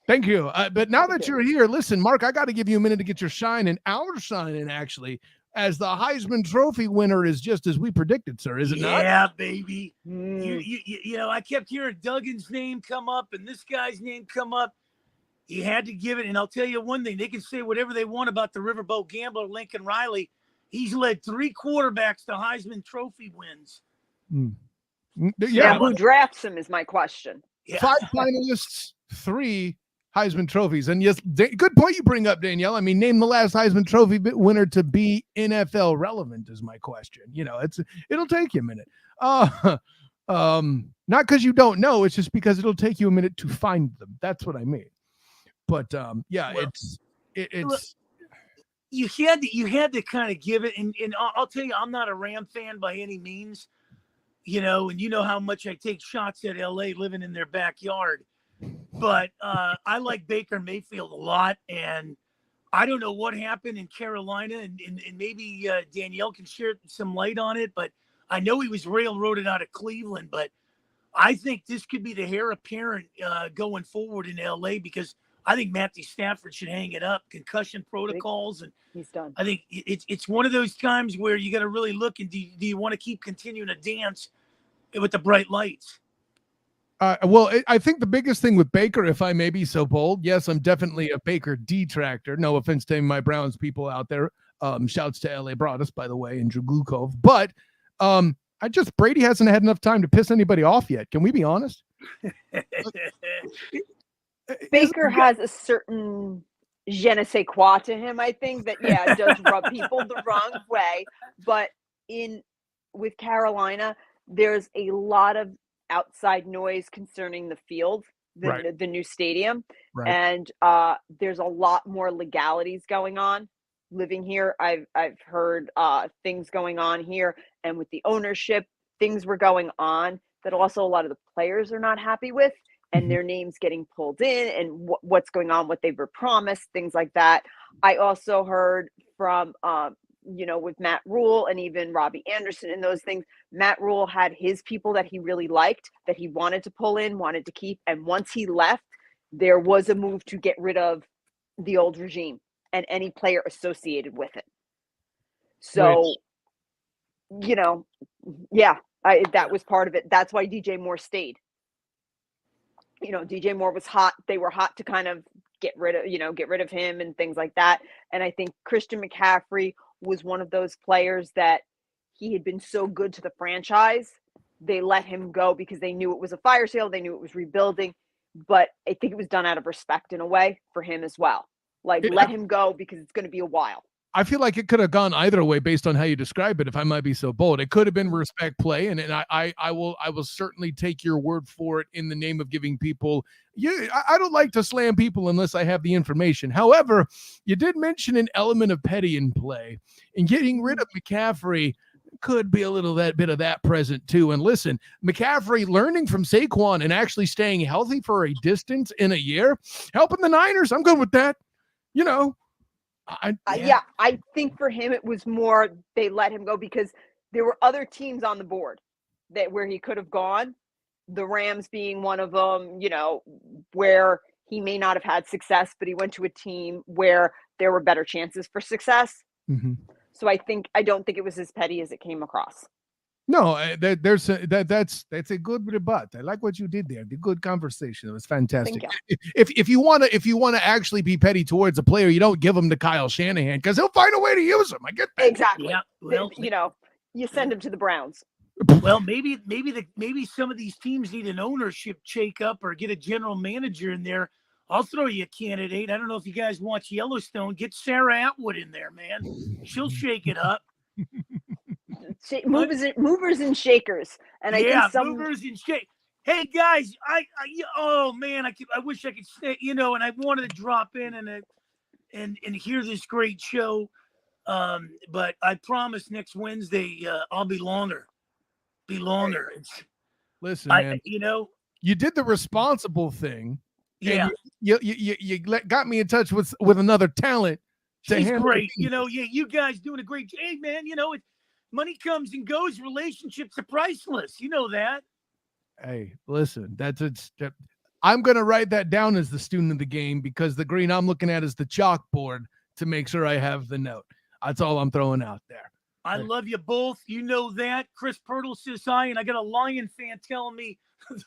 Thank you. But now that you're here, listen, Mark, I got to give you a minute to get your shine, and our shine in, actually, as the Heisman Trophy winner is just as we predicted, sir, is it not? Yeah, baby. You know, I kept hearing Duggan's name come up and this guy's name come up. You had to give it, and I'll tell you one thing. They can say whatever they want about the Riverboat Gambler, Lincoln Riley. He's led 3 quarterbacks to Heisman Trophy wins. Yeah, who drafts him is my question. Yeah. 5 finalists, 3 Heisman trophies. And yes, good point you bring up, Danielle. I mean, name the last Heisman Trophy winner to be NFL relevant is my question. You know, it'll take you a minute. Not because you don't know, it's just because it'll take you a minute to find them. That's what I mean. But yeah, well, it's you had to kind of give it, and I'll tell you, I'm not a Ram fan by any means, you know, and you know how much I take shots at LA living in their backyard. But I like Baker Mayfield a lot, and I don't know what happened in Carolina, and maybe Danielle can share some light on it, but I know he was railroaded out of Cleveland, but I think this could be the heir apparent going forward in LA, because I think Matthew Stafford should hang it up, concussion protocols, and he's done. I think it's one of those times where you got to really look, and do you want to keep continuing to dance with the bright lights? Well, I think the biggest thing with Baker, if I may be so bold, yes, I'm definitely a Baker detractor. No offense to my Browns people out there. Shouts to LA Broadus, by the way, and Drew Glukov. But Brady hasn't had enough time to piss anybody off yet. Can we be honest? Baker has a certain je ne sais quoi to him, I think, that, yeah, does rub people the wrong way. But with Carolina, there's a lot of outside noise concerning the field, the new stadium. Right. And there's a lot more legalities going on. Living here, I've heard things going on here, and with the ownership, things were going on that also a lot of the players are not happy with, and their names getting pulled in, and what's going on, what they were promised, things like that. I also heard from with Matt Rule and even Robbie Anderson and those things. Matt Rule had his people that he really liked, that he wanted to pull in, wanted to keep. And once he left, there was a move to get rid of the old regime and any player associated with it. So, that was part of it. That's why DJ Moore stayed. DJ Moore was hot. They were hot to kind of get rid of him and things like that. And I think Christian McCaffrey was one of those players that he had been so good to the franchise. They let him go because they knew it was a fire sale. They knew it was rebuilding, but I think it was done out of respect in a way for him as well. Let him go because it's going to be a while. I feel like it could have gone either way based on how you describe it, if I might be so bold. It could have been respect play, and I will certainly take your word for it in the name of giving people. I don't like to slam people unless I have the information. However, you did mention an element of petty in play, and getting rid of McCaffrey could be a little bit of that present too. And listen, McCaffrey learning from Saquon and actually staying healthy for a distance in a year, helping the Niners. I'm good with that. I think for him it was more they let him go because there were other teams on the board where he could have gone. The Rams being one of them, where he may not have had success, but he went to a team where there were better chances for success. Mm-hmm. So I don't think it was as petty as it came across. No, that's a good rebut. I like what you did there. The good conversation. It was fantastic. If you want to actually be petty towards a player, you don't give him to Kyle Shanahan because he'll find a way to use him. I get that. Exactly. Yeah. Well, you send him to the Browns. Well, maybe some of these teams need an ownership shake-up or get a general manager in there. I'll throw you a candidate. I don't know if you guys watch Yellowstone. Get Sarah Atwood in there, man. She'll shake it up. Movers and shakers, and I think movers and shake. Hey guys, I wish I could stay, and I wanted to drop in and hear this great show, but I promise next Wednesday I'll be longer. Listen, man, you did the responsible thing. Yeah, you got me in touch with another talent She's great. You guys doing a great job. Hey, man, money comes and goes. Relationships are priceless. You know that. Hey, listen, I'm going to write that down as the student of the game, because the green I'm looking at is the chalkboard to make sure I have the note. That's all I'm throwing out there. I love you both. You know that. Chris Pirtle says hi, and I got a Lion fan telling me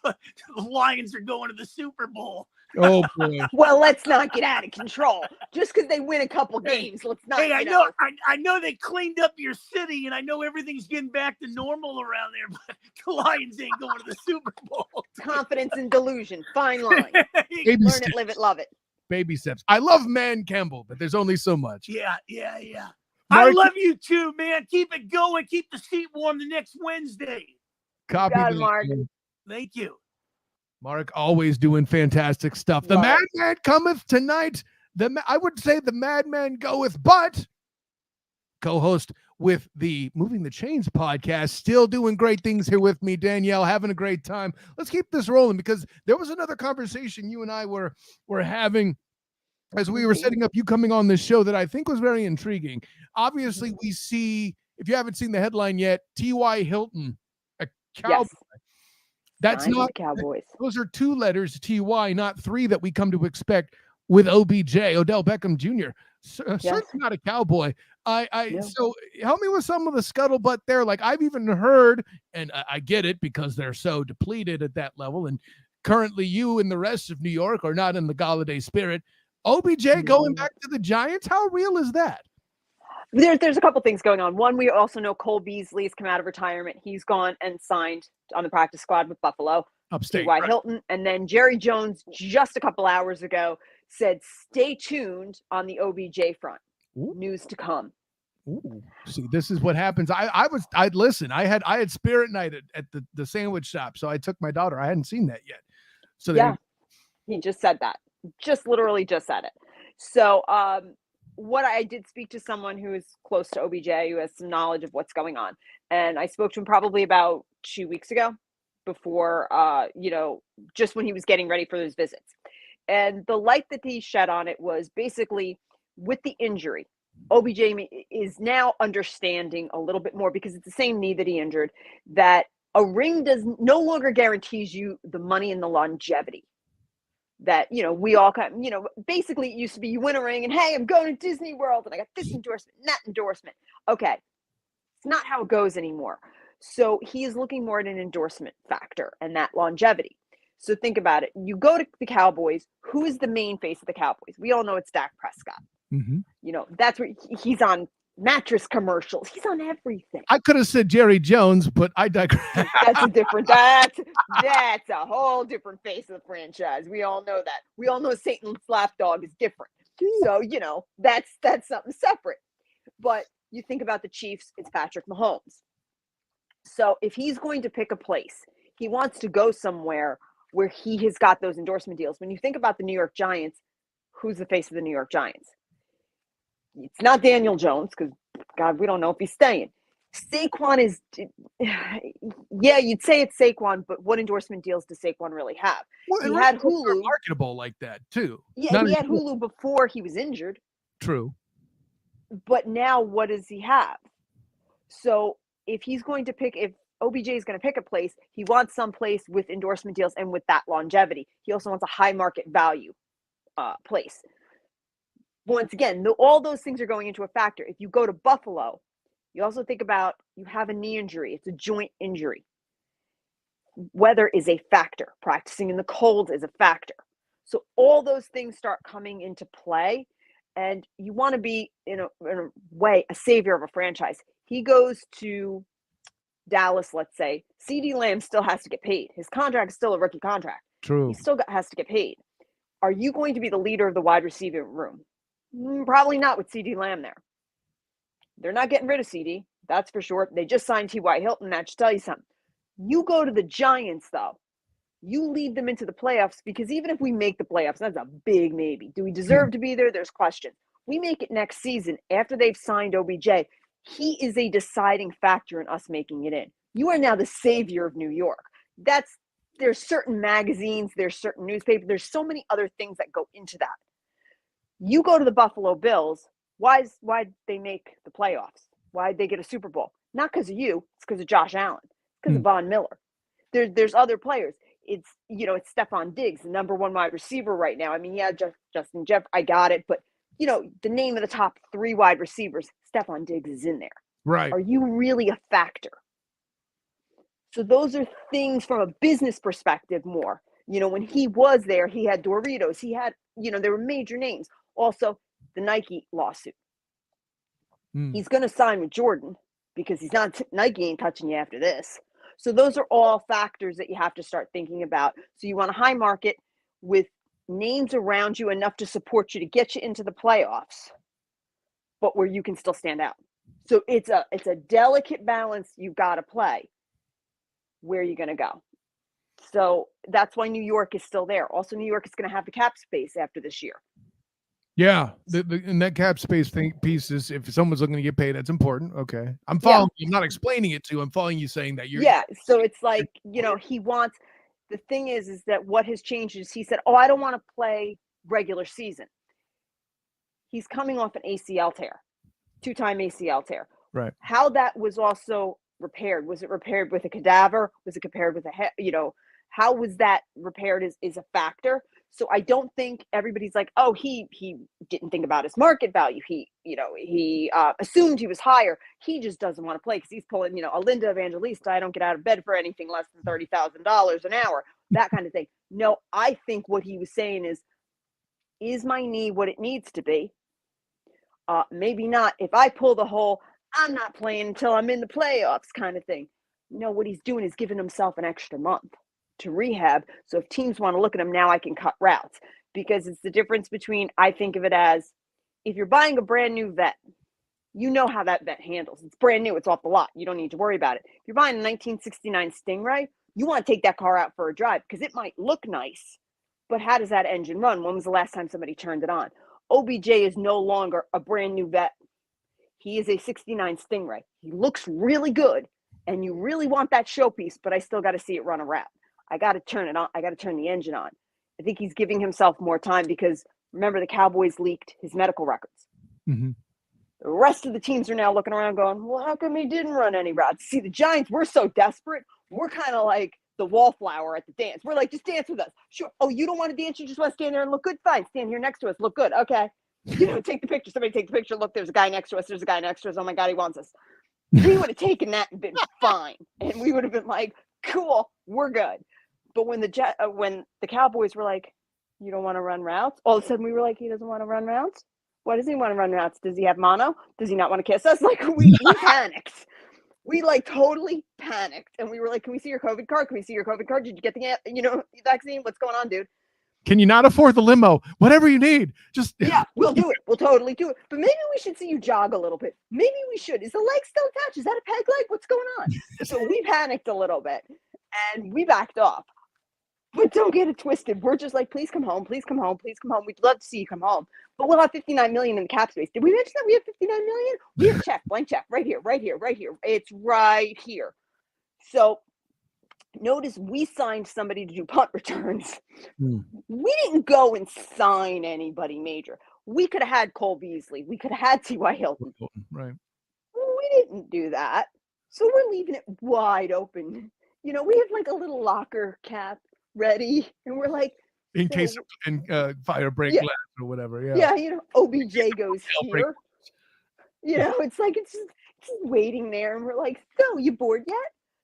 the Lions are going to the Super Bowl. Oh, boy. Well, let's not get out of control. Just because they win a couple games, let's not. Hey, I know they cleaned up your city, and I know everything's getting back to normal around there, but the Lions ain't going to the Super Bowl. Confidence and delusion. Fine line. Baby Learn steps. it, live it, love it. Baby steps. I love Man Campbell, but there's only so much. Yeah. Mark, I love you too, man. Keep it going. Keep the seat warm the next Wednesday. Copy God, that, Mark. man. Thank you. Mark always doing fantastic stuff. The madman cometh tonight. I would say the madman goeth, but co-host with the Moving the Chains podcast, still doing great things here with me, Danielle, having a great time. Let's keep this rolling, because there was another conversation you and I were having as we were setting up you coming on this show that I think was very intriguing. Obviously, we see, if you haven't seen the headline yet, T.Y. Hilton, a cowboy. Yes. That's not Cowboys. Those are 2 letters, T.Y., not 3 that we come to expect with OBJ, Odell Beckham Jr. Certainly not a cowboy. So help me with some of the scuttlebutt there. Like, I've even heard, and I get it because they're so depleted at that level, and currently you and the rest of New York are not in the Galladay spirit. OBJ going back to the Giants, how real is that? There's a couple things going on. One, we also know Cole Beasley's come out of retirement. He's gone and signed on the practice squad with Buffalo. Upstate. T.Y. Hilton. And then Jerry Jones, just a couple hours ago, said, stay tuned on the OBJ front. Ooh. News to come. Ooh. See, this is what happens. I'd listen. I had spirit night at the sandwich shop. So I took my daughter. I hadn't seen that yet. So he just said that. Just literally just said it. So, what I did speak to someone who is close to OBJ, who has some knowledge of what's going on. And I spoke to him probably about 2 weeks ago before, just when he was getting ready for those visits. And the light that he shed on it was basically with the injury, OBJ is now understanding a little bit more, because it's the same knee that he injured, that a ring no longer guarantees you the money and the longevity. That, we all kind of, basically it used to be you win a ring and, hey, I'm going to Disney World and I got this endorsement and that endorsement. Okay. It's not how it goes anymore. So he is looking more at an endorsement factor and that longevity. So think about it. You go to the Cowboys. Who is the main face of the Cowboys? We all know it's Dak Prescott. Mm-hmm. That's where he's on mattress commercials. He's on everything. I could have said Jerry Jones, but I digress. That's a different. That's a whole different face of the franchise. We all know that. We all know Satan's lapdog is different. So that's something separate. But you think about the Chiefs, it's Patrick Mahomes. So if he's going to pick a place, he wants to go somewhere where he has got those endorsement deals. When you think about the New York Giants, who's the face of the New York Giants? It's not Daniel Jones, because, God, we don't know if he's staying. Saquon is, you'd say it's Saquon, but what endorsement deals does Saquon really have? Well, he had Hulu. Marketable like that, too. Yeah, he had Hulu before he was injured. True. But now what does he have? So if OBJ is going to pick a place, he wants some place with endorsement deals and with that longevity. He also wants a high market value place. Once again, all those things are going into a factor. If you go to Buffalo, you also think about, you have a knee injury. It's a joint injury. Weather is a factor. Practicing in the cold is a factor. So all those things start coming into play, and you want to be, in a way, a savior of a franchise. He goes to Dallas, let's say. CeeDee Lamb still has to get paid. His contract is still a rookie contract. True. He still has to get paid. Are you going to be the leader of the wide receiver room? Probably not with CeeDee Lamb there. They're not getting rid of CeeDee, that's for sure. They just signed T.Y. Hilton. That should tell you something. You go to the Giants, though. You lead them into the playoffs, because even if we make the playoffs, that's a big maybe. Do we deserve to be there? There's questions. We make it next season after they've signed OBJ. He is a deciding factor in us making it in. You are now the savior of New York. There's certain magazines, there's certain newspapers, there's so many other things that go into that. You go to the Buffalo Bills, Why'd they make the playoffs? Why'd they get a Super Bowl? Not because of you. It's because of Josh Allen. It's because of Von Miller. There's other players. It's Stephon Diggs, the number one wide receiver right now. I mean, yeah, Justin Jeff, I got it. But, the name of the top 3 wide receivers, Stephon Diggs is in there. Right. Are you really a factor? So those are things from a business perspective more. When he was there, he had Doritos. He had, there were major names. Also, the Nike lawsuit. He's going to sign with Jordan because he's not Nike ain't touching you after this. So those are all factors that you have to start thinking about. So you want a high market with names around you enough to support you to get you into the playoffs, but where you can still stand out. So it's a delicate balance you've got to play. Where are you going to go? So that's why New York is still there. Also, New York is going to have the cap space after this year. Yeah, and that cap space piece is, if someone's looking to get paid, that's important. Okay, I'm following you. I'm not explaining it to you. I'm following you, saying that you're. Yeah, so it's like, he wants. The thing is that what has changed is he said, "Oh, I don't want to play regular season." He's coming off an ACL tear, 2-time ACL tear. Right. How that was also repaired? Was it repaired with a cadaver? Was it repaired with how was that repaired is a factor. So I don't think everybody's like, oh, he didn't think about his market value. He assumed he was higher. He just doesn't want to play because he's pulling, a Linda Evangelista. I don't get out of bed for anything less than $30,000 an hour, that kind of thing. No, I think what he was saying is my knee what it needs to be? Maybe not. If I pull the whole, I'm not playing until I'm in the playoffs kind of thing. No, what he's doing is giving himself an extra month to rehab. So if teams want to look at him now, I can cut routes, because it's the difference between, I think of it as, if you're buying a brand new vet, you know how that vet handles. It's brand new. It's off the lot. You don't need to worry about it. If you're buying a 1969 Stingray, you want to take that car out for a drive because it might look nice, but how does that engine run? When was the last time somebody turned it on? OBJ is no longer a brand new vet. He is a 69 Stingray. He looks really good, and you really want that showpiece, but I still got to see it run a route. I got to turn it on. I got to turn the engine on. I think he's giving himself more time because, remember, the Cowboys leaked his medical records. Mm-hmm. The rest of the teams are now looking around going, well, how come he didn't run any routes? See, the Giants, we're so desperate. We're kind of like the wallflower at the dance. We're like, just dance with us. Sure. Oh, you don't want to dance? You just want to stand there and look good? Fine. Stand here next to us. Look good. Okay. Take the picture. Somebody take the picture. Look, there's a guy next to us. There's a guy next to us. Oh, my God, he wants us. We would have taken that and been fine. And we would have been like, cool, we're good. But when the Cowboys were like, you don't want to run routes? All of a sudden we were like, he doesn't want to run routes? Why does he want to run routes? Does he have mono? Does he not want to kiss us? Like, we panicked. We totally panicked. And we were like, can we see your COVID card? Can we see your COVID card? Did you get the vaccine? What's going on, dude? Can you not afford the limo? Whatever you need. Just we'll do it. We'll totally do it. But maybe we should see you jog a little bit. Maybe we should. Is the leg still attached? Is that a peg leg? What's going on? So we panicked a little bit and we backed off. But don't get it twisted. We're just like, please come home. Please come home. Please come home. We'd love to see you come home. But we'll have $59 million in the cap space. Did we mention that we have $59 million? We have a check, blank check, right here. It's right here. So notice we signed somebody to do punt returns. We didn't go and sign anybody major. We could have had Cole Beasley. We could have had T.Y. Hilton. Right. We didn't do that. So we're leaving it wide open. We have like a little locker cap ready, and we're like, in case of fire break glass or whatever. OBJ goes here. It's like it's just waiting there, and we're like, so you bored yet?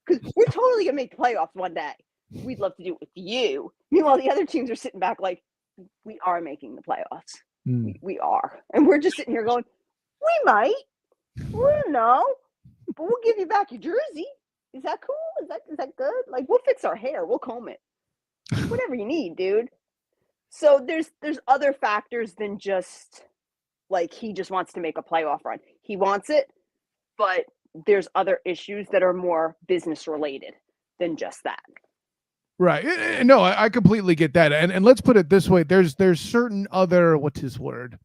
Because we're totally gonna make the playoffs one day. We'd love to do it with you. Meanwhile, the other teams are sitting back like, we are making the playoffs. We are, and we're just sitting here going, we might. We don't know, but we'll give you back your jersey. Is that cool? Is that good? Like, we'll fix our hair. We'll comb it. Whatever you need, dude. So there's other factors than just like he just wants to make a playoff run. He wants it, but there's other issues that are more business related than just that. Right. No, I completely get that. And let's put it this way. There's certain other, what's his word?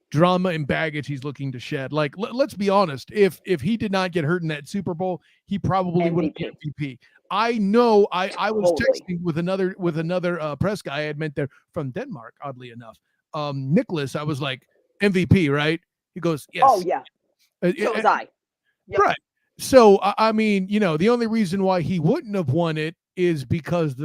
Drama and baggage he's looking to shed. Like, let's be honest. If he did not get hurt in that Super Bowl, he probably wouldn't be MVP. I know. I was texting with another press guy I had met there from Denmark, oddly enough. Nicholas, I was like, MVP, right? He goes, yes. Oh yeah. So was I. Yep. Right. So I mean, the only reason why he wouldn't have won it is because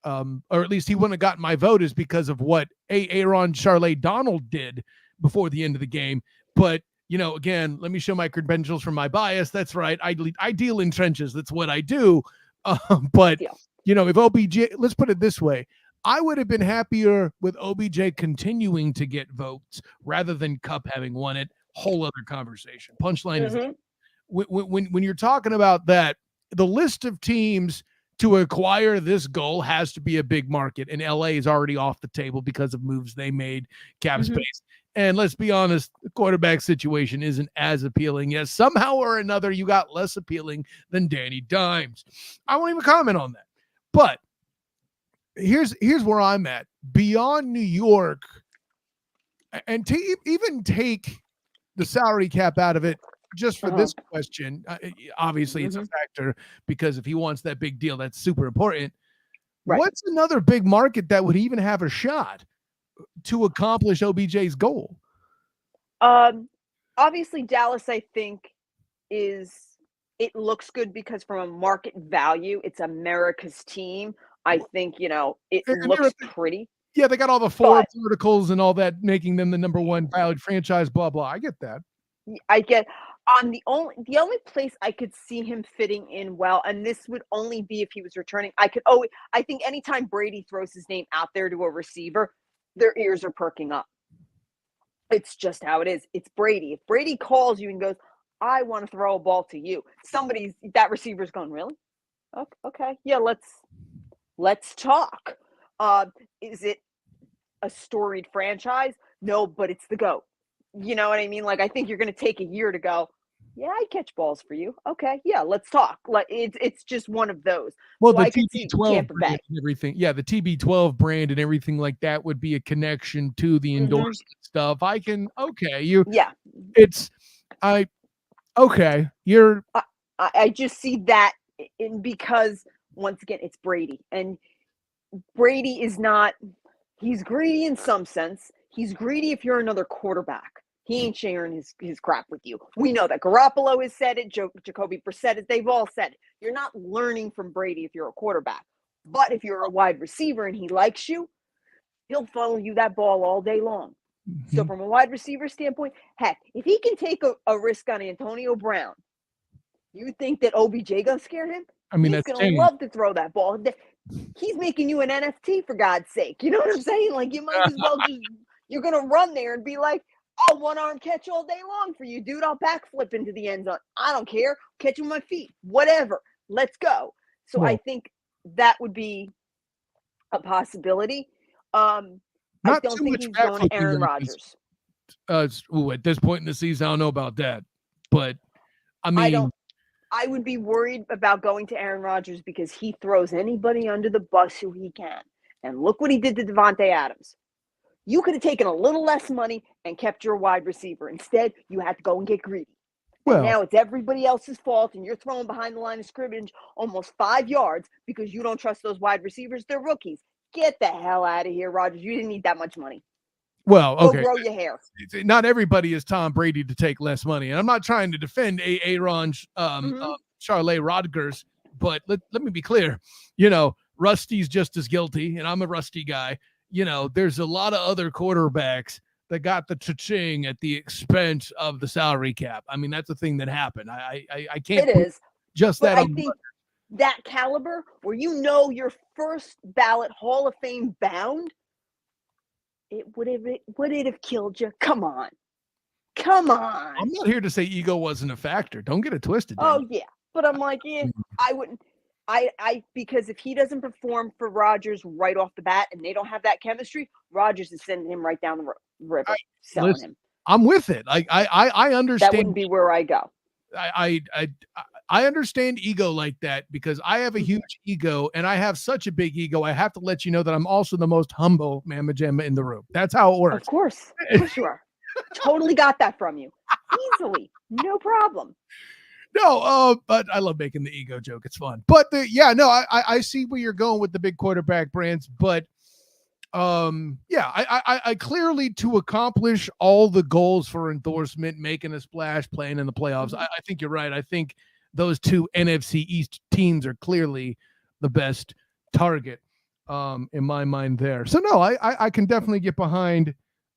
or at least he wouldn't have gotten my vote is because of what Aaron Charlet Donald did before the end of the game. But again, let me show my credentials from my bias. That's right. I deal in trenches. That's what I do. But if OBJ, let's put it this way, I would have been happier with OBJ continuing to get votes rather than Cup having won it. Whole other conversation. Punchline is when you're talking about that, the list of teams to acquire this goal has to be a big market, and LA is already off the table because of moves they made, cap space. And let's be honest, the quarterback situation isn't as appealing. Yes, somehow or another, you got less appealing than Danny Dimes. I won't even comment on that. But here's where I'm at. Beyond New York, and to even take the salary cap out of it, just for this question, obviously it's a factor because if he wants that big deal, that's super important. Right. What's another big market that would even have a shot to accomplish OBJ's goal? Obviously Dallas, I think, it looks good because from a market value, it's America's team. I think, it looks pretty. Yeah, they got all the Forbes articles and all that, making them the number one valued franchise, blah, blah. I get that. I get the only place I could see him fitting in well, and this would only be if he was returning. I think anytime Brady throws his name out there to a receiver, their ears are perking up. It's just how it is. It's Brady. If Brady calls you and goes, I want to throw a ball to you, that receiver's going, really? Okay. Yeah, let's talk. Is it a storied franchise? No, but it's the GOAT. You know what I mean? Like, I think you're going to take a year to go, yeah, I catch balls for you. Okay, yeah, let's talk. Like, it's just one of those. Well, so the TB12 brand and everything. Yeah, the TB12 brand and everything like that would be a connection to the endorsement stuff. I just see that because, once again, it's Brady. And Brady is not, he's greedy in some sense. He's greedy if you're another quarterback. He ain't sharing his crap with you. We know that. Garoppolo has said it. Jacoby Brissett it. They've all said it. You're not learning from Brady if you're a quarterback. But if you're a wide receiver and he likes you, he'll follow you that ball all day long. So from a wide receiver standpoint, heck, if he can take a risk on Antonio Brown, you think that OBJ gonna scare him? I mean, he's gonna love to throw that ball. He's making you an NFT, for God's sake. You know what I'm saying? Like, you might as well you're gonna run there and be like, I'll one-arm catch all day long for you, dude. I'll backflip into the end zone. I don't care. Catch with my feet. Whatever. Let's go. So I think that would be a possibility. I don't think he's going to Aaron Rodgers. At this point in the season, I don't know about that. But, I mean... I would be worried about going to Aaron Rodgers because he throws anybody under the bus who he can. And look what he did to Devontae Adams. You could have taken a little less money and kept your wide receiver. Instead, you had to go and get greedy. Well, and now it's everybody else's fault, and you're throwing behind the line of scrimmage almost 5 yards because you don't trust those wide receivers. They're rookies. Get the hell out of here, Rodgers. You didn't need that much money. Well, okay. Go grow your hair. Not everybody is Tom Brady to take less money. And I'm not trying to defend Aaron Charlet Rodgers, but let me be clear. Rusty's just as guilty, and I'm a Rusty guy. There's a lot of other quarterbacks that got the cha-ching at the expense of the salary cap. I mean, that's a thing that happened. I can't. It is. Just that. I think that caliber where your first ballot Hall of Fame bound, would it have killed you? Come on. I'm not here to say ego wasn't a factor. Don't get it twisted. Oh, yeah. But I'm like, I wouldn't. Because if he doesn't perform for Rodgers right off the bat and they don't have that chemistry, Rodgers is sending him right down the river, selling him. I'm with it. I understand. That wouldn't be where I go. I understand ego like that because I have a huge ego and I have such a big ego. I have to let you know that I'm also the most humble mamma jamma in the room. That's how it works. Of course you are. Totally got that from you. Easily. No problem. No, but I love making the ego joke. It's fun. But I see where you're going with the big quarterback brands, but Yeah, I clearly, to accomplish all the goals for endorsement, making a splash, playing in the playoffs, I think you're right. I think those two NFC East teams are clearly the best target in my mind there. So no, I can definitely get behind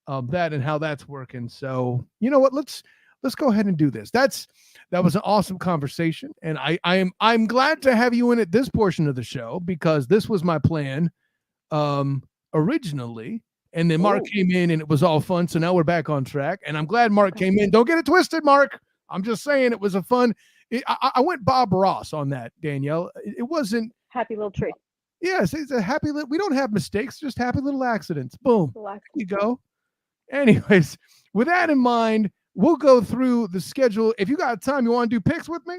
that and how that's working. So you know what, let's go ahead and do this. That was an awesome conversation, and I'm glad to have you in at this portion of the show, because this was my plan originally, and then Mark came in and it was all fun. So now we're back on track, and I'm glad Mark came in. Don't get it twisted, Mark. I'm just saying it was a fun. I went Bob Ross on that, Danielle. It wasn't happy little tree. Yes, it's a happy little. We don't have mistakes, just happy little accidents. Boom. There you go. Anyways, with that in mind, we'll go through the schedule. If you got time, you want to do picks with me?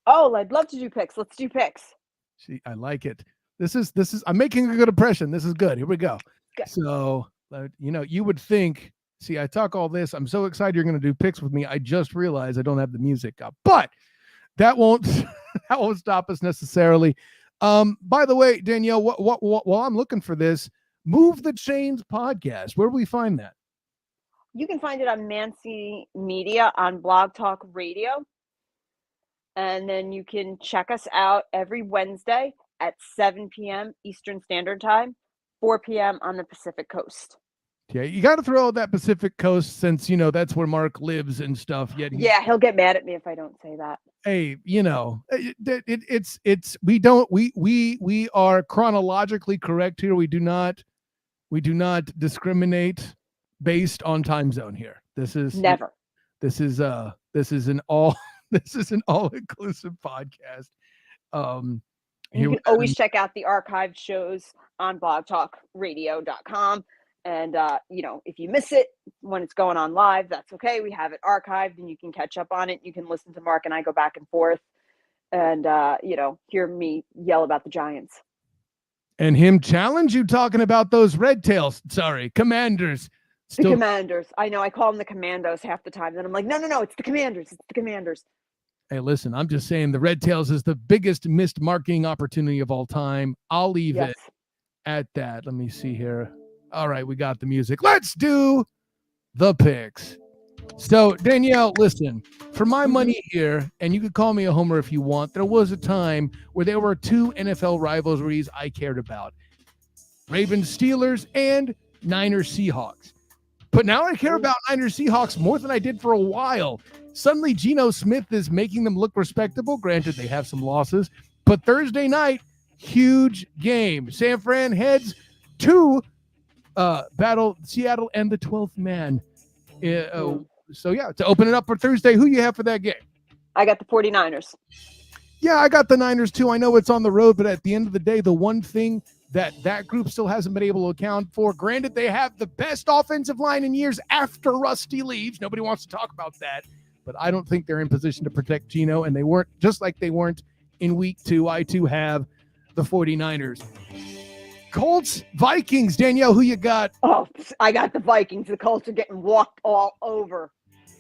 Oh, I'd love to do picks. Let's do picks. See, I like it. This is I'm making a good impression. This is good. Here we go. Good. So, you would think, see, I talk all this. I'm so excited you're going to do picks with me. I just realized I don't have the music up, but that won't stop us necessarily. By the way, Danielle, while I'm looking for this, Move the Chains podcast, where do we find that? You can find it on Mancini Media on Blog Talk Radio. And then you can check us out every Wednesday at 7 p.m. Eastern Standard Time, 4 p.m. on the Pacific Coast. Yeah, you got to throw out that Pacific Coast, since that's where Mark lives and stuff. Yeah, he'll get mad at me if I don't say that. Hey, we are chronologically correct here. We do not discriminate based on time zone here. This is never. This is an all inclusive podcast. You can always check out the archived shows on blogtalkradio.com. And, if you miss it when it's going on live, that's okay. We have it archived and you can catch up on it. You can listen to Mark and I go back and forth and, hear me yell about the Giants. And him challenge you talking about those Commanders. The Commanders. I know. I call them the Commandos half the time. Then I'm like, no, it's the Commanders. It's the Commanders. Hey, listen, I'm just saying the Red Tails is the biggest missed marketing opportunity of all time. I'll leave it at that. Let me see here. All right, we got the music. Let's do the picks. So, Danielle, listen, for my money here, and you could call me a homer if you want, there was a time where there were two NFL rivalries I cared about. Ravens Steelers and Niners Seahawks. But now I care about Niners Seahawks more than I did for a while. Suddenly, Geno Smith is making them look respectable. Granted, they have some losses. But Thursday night, huge game. San Fran heads to battle Seattle and the 12th man. So, to open it up for Thursday, who you have for that game? I got the 49ers. Yeah, I got the Niners too. I know it's on the road, but at the end of the day, the one thing that group still hasn't been able to account for, granted, they have the best offensive line in years after Rusty leaves. Nobody wants to talk about that, but I don't think they're in position to protect Geno, and they weren't, just like they weren't in week 2. I too have the 49ers. Colts, Vikings. Danielle, who you got? Oh, I got the Vikings. The Colts are getting walked all over.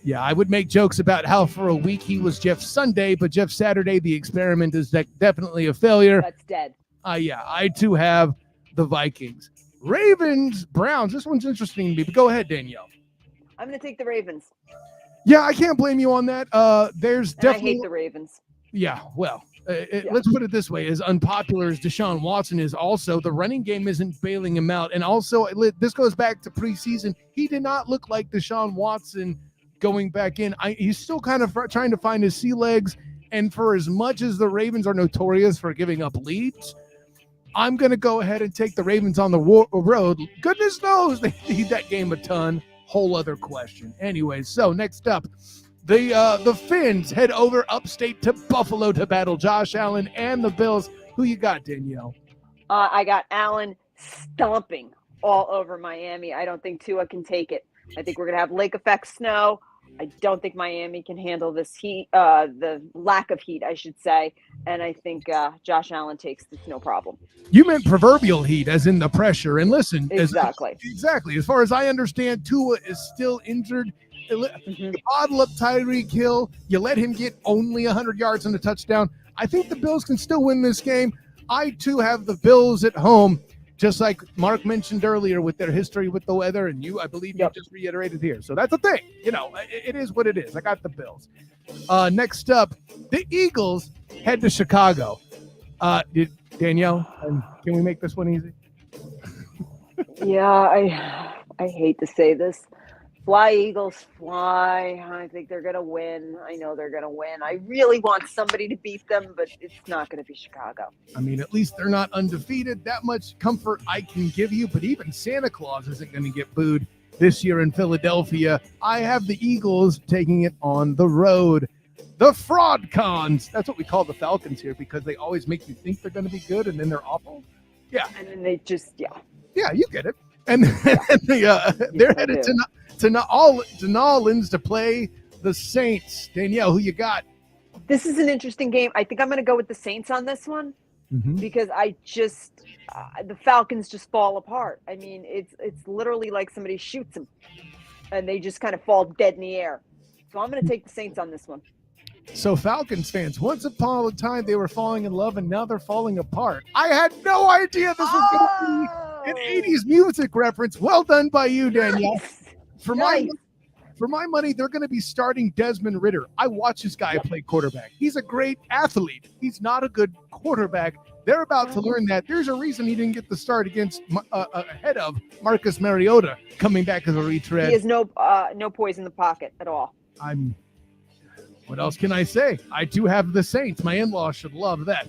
Yeah, I would make jokes about how for a week he was Jeff Sunday, but Jeff Saturday, the experiment is definitely a failure. That's dead. I too have the Vikings. Ravens, Browns. This one's interesting to me, but go ahead, Danielle. I'm going to take the Ravens. Yeah, I can't blame you on that. There's definitely. I hate the Ravens. Yeah, well. Let's put it this way: as unpopular as Deshaun Watson is, also the running game isn't bailing him out. And also, this goes back to preseason. He did not look like Deshaun Watson going back in. He's still kind of trying to find his sea legs. And for as much as the Ravens are notorious for giving up leads, I'm going to go ahead and take the Ravens on the road. Goodness knows they need that game a ton. Whole other question. Anyways, so next up. The Finns head over upstate to Buffalo to battle Josh Allen and the Bills. Who you got, Danielle? I got Allen stomping all over Miami. I don't think Tua can take it. I think we're going to have lake effect snow. I don't think Miami can handle this heat, the lack of heat, I should say. And I think Josh Allen takes this no problem. You meant proverbial heat, as in the pressure. And listen. Exactly. As far as I understand, Tua is still injured. You bottle up Tyreek Hill. You let him get only 100 yards and a touchdown. I think the Bills can still win this game. I, too, have the Bills at home. just like Mark mentioned earlier with their history with the weather, and I believe you just reiterated here. So that's a thing. It is what it is. I got the Bills. Next up, the Eagles head to Chicago. Danielle, can we make this one easy? Yeah, I hate to say this. Fly, Eagles, fly. I think they're going to win. I know they're going to win. I really want somebody to beat them, but it's not going to be Chicago. I mean, at least they're not undefeated. That much comfort I can give you, but even Santa Claus isn't going to get booed this year in Philadelphia. I have the Eagles taking it on the road. The fraud cons. That's what we call the Falcons here because they always make you think they're going to be good and then they're awful. Yeah. And then they just, Yeah, you get it. And they're headed to New Orleans to play the Saints. Danielle, who you got? This is an interesting game. I think I'm going to go with the Saints on this one because I just the Falcons just fall apart. I mean, it's literally like somebody shoots them and they just kind of fall dead in the air. So I'm going to take the Saints on this one. So Falcons fans, once upon a time they were falling in love and now they're falling apart. I had no idea this was going to be an 80s music reference. Well done by you, Danielle. Nice. For my money, they're going to be starting Desmond Ridder. I watch this guy play quarterback. He's a great athlete. He's not a good quarterback. They're about to learn that. There's a reason he didn't get the start against ahead of Marcus Mariota coming back as a retread. He has no poise in the pocket at all. What else can I say? I do have the Saints. My in-laws should love that.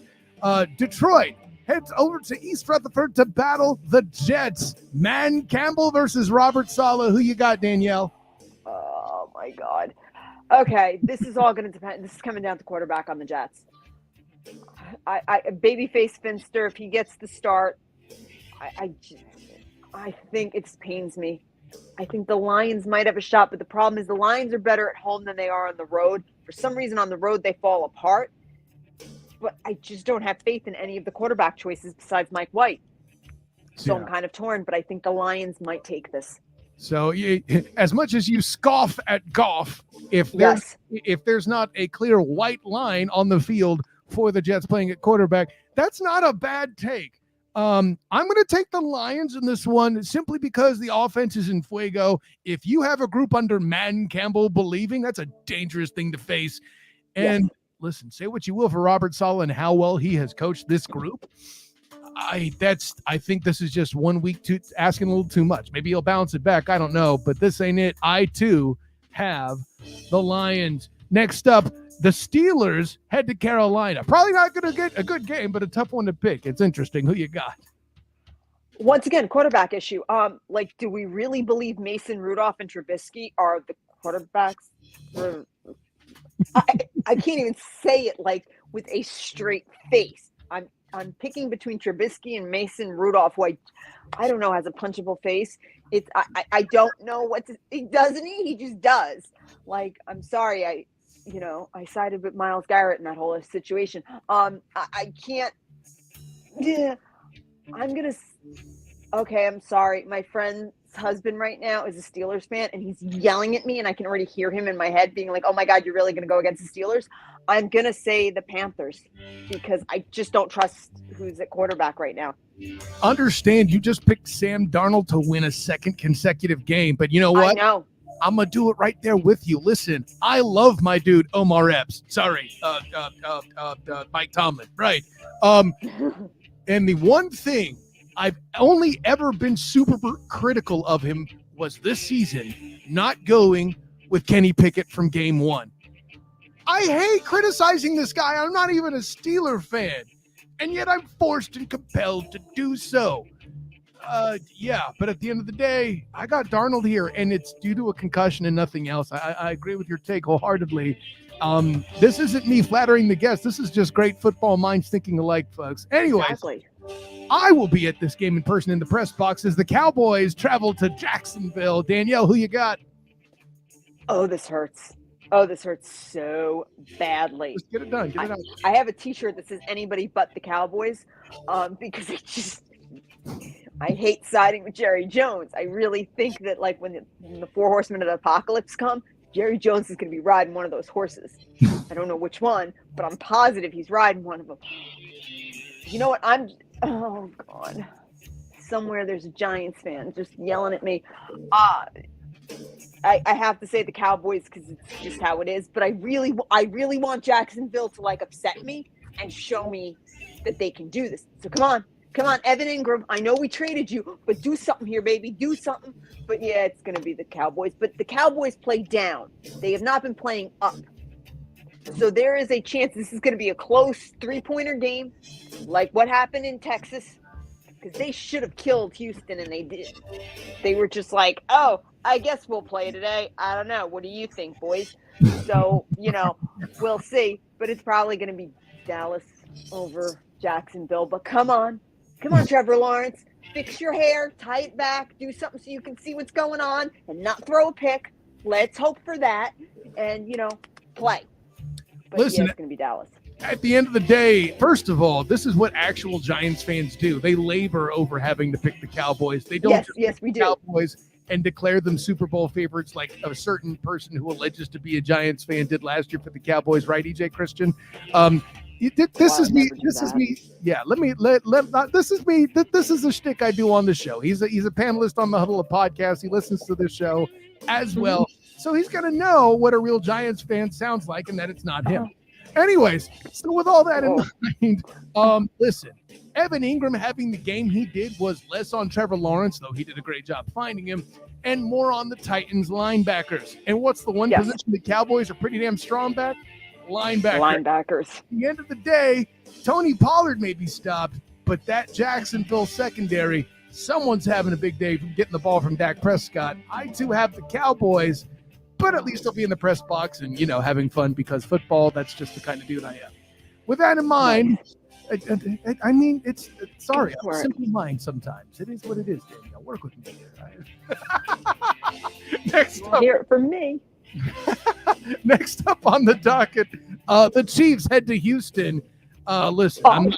Detroit heads over to East Rutherford to battle the Jets. Man Campbell versus Robert Saleh. Who you got, Danielle? Oh, my God. Okay, this is all going to depend. This is coming down to quarterback on the Jets. Babyface Finster, if he gets the start, I think it pains me. I think the Lions might have a shot, but the problem is the Lions are better at home than they are on the road. For some reason, on the road, they fall apart. But I just don't have faith in any of the quarterback choices besides Mike White. So I'm kind of torn, but I think the Lions might take this. So as much as you scoff at Goff, if there's not a clear white line on the field for the Jets playing at quarterback, that's not a bad take. I'm going to take the Lions in this one simply because the offense is in fuego. If you have a group under Man Campbell believing, that's a dangerous thing to face. And listen, say what you will for Robert Saleh and how well he has coached this group. I think this is just 1 week asking a little too much. Maybe he'll bounce it back. I don't know, but this ain't it. I too have the Lions. Next up, the Steelers head to Carolina. Probably not going to get a good game, but a tough one to pick. It's interesting. Who you got? Once again, quarterback issue. Do we really believe Mason Rudolph and Trubisky are the quarterbacks? I can't even say it with a straight face. I'm picking between Trubisky and Mason Rudolph, who I don't know has a punchable face. I don't know what he doesn't he? He just does. I'm sorry, I sided with Myles Garrett in that whole situation. I can't. Yeah, I'm sorry. My friend's husband right now is a Steelers fan, and he's yelling at me, and I can already hear him in my head being like, "Oh my God, you're really going to go against the Steelers?" I'm going to say the Panthers because I just don't trust who's at quarterback right now. Understand you just picked Sam Darnold to win a second consecutive game, but you know what? I know. I'm going to do it right there with you. Listen, I love my dude, Omar Epps. Sorry, Mike Tomlin. Right. And the one thing I've only ever been super critical of him was this season not going with Kenny Pickett from game one. I hate criticizing this guy. I'm not even a Steeler fan, and yet I'm forced and compelled to do so. But at the end of the day, I got Darnold here, and it's due to a concussion and nothing else. I agree with your take wholeheartedly. This isn't me flattering the guests. This is just great football minds thinking alike, folks. Anyways, exactly. I will be at this game in person in the press box as the Cowboys travel to Jacksonville. Danielle, who you got? Oh, this hurts. Oh, this hurts so badly. Just get it done. Get it out. I have a T-shirt that says "Anybody but the Cowboys," because I hate siding with Jerry Jones. I really think that when the Four Horsemen of the Apocalypse come, Jerry Jones is going to be riding one of those horses. I don't know which one, but I'm positive he's riding one of them. You know what? Oh God, somewhere there's a Giants fan just yelling at me. I have to say the Cowboys because it's just how it is. But I really want Jacksonville to like upset me and show me that they can do this. So come on, Evan Ingram. I know we traded you, but do something here, baby. Do something. But yeah, it's going to be the Cowboys. But the Cowboys play down. They have not been playing up. So there is a chance this is going to be a close 3-pointer game, like what happened in Texas, because they should have killed Houston, and they did. They were just like, oh, I guess we'll play today. I don't know. What do you think, boys? So, we'll see. But it's probably going to be Dallas over Jacksonville. But come on, Trevor Lawrence. Fix your hair, tie it back, do something so you can see what's going on and not throw a pick. Let's hope for that and, play. But Listen, yeah, it's going to be Dallas. At the end of the day, first of all, this is what actual Giants fans do. They labor over having to pick the Cowboys. They don't yes, we do. Cowboys and declare them Super Bowl favorites like a certain person who alleges to be a Giants fan did last year for the Cowboys, right, EJ Christian? This is me. Yeah, this is me. This is the shtick I do on the show. He's a panelist on the Huddle podcast. He listens to the show as well. So he's going to know what a real Giants fan sounds like and that it's not him. Anyways, so with all that in mind, listen, Evan Ingram having the game he did was less on Trevor Lawrence, though he did a great job finding him, and more on the Titans linebackers. And what's the one position the Cowboys are pretty damn strong back? Linebackers. At the end of the day, Tony Pollard may be stopped, but that Jacksonville secondary, someone's having a big day from getting the ball from Dak Prescott. I, too, have the Cowboys, but at least they'll be in the press box and, having fun because football, that's just the kind of dude I am. With that in mind, I mean, it's sorry, I'm simply lying sometimes. It is what it is, Danielle. Work with me here. Next up. Hear it from me. Next up on the docket, the Chiefs head to Houston. Listen,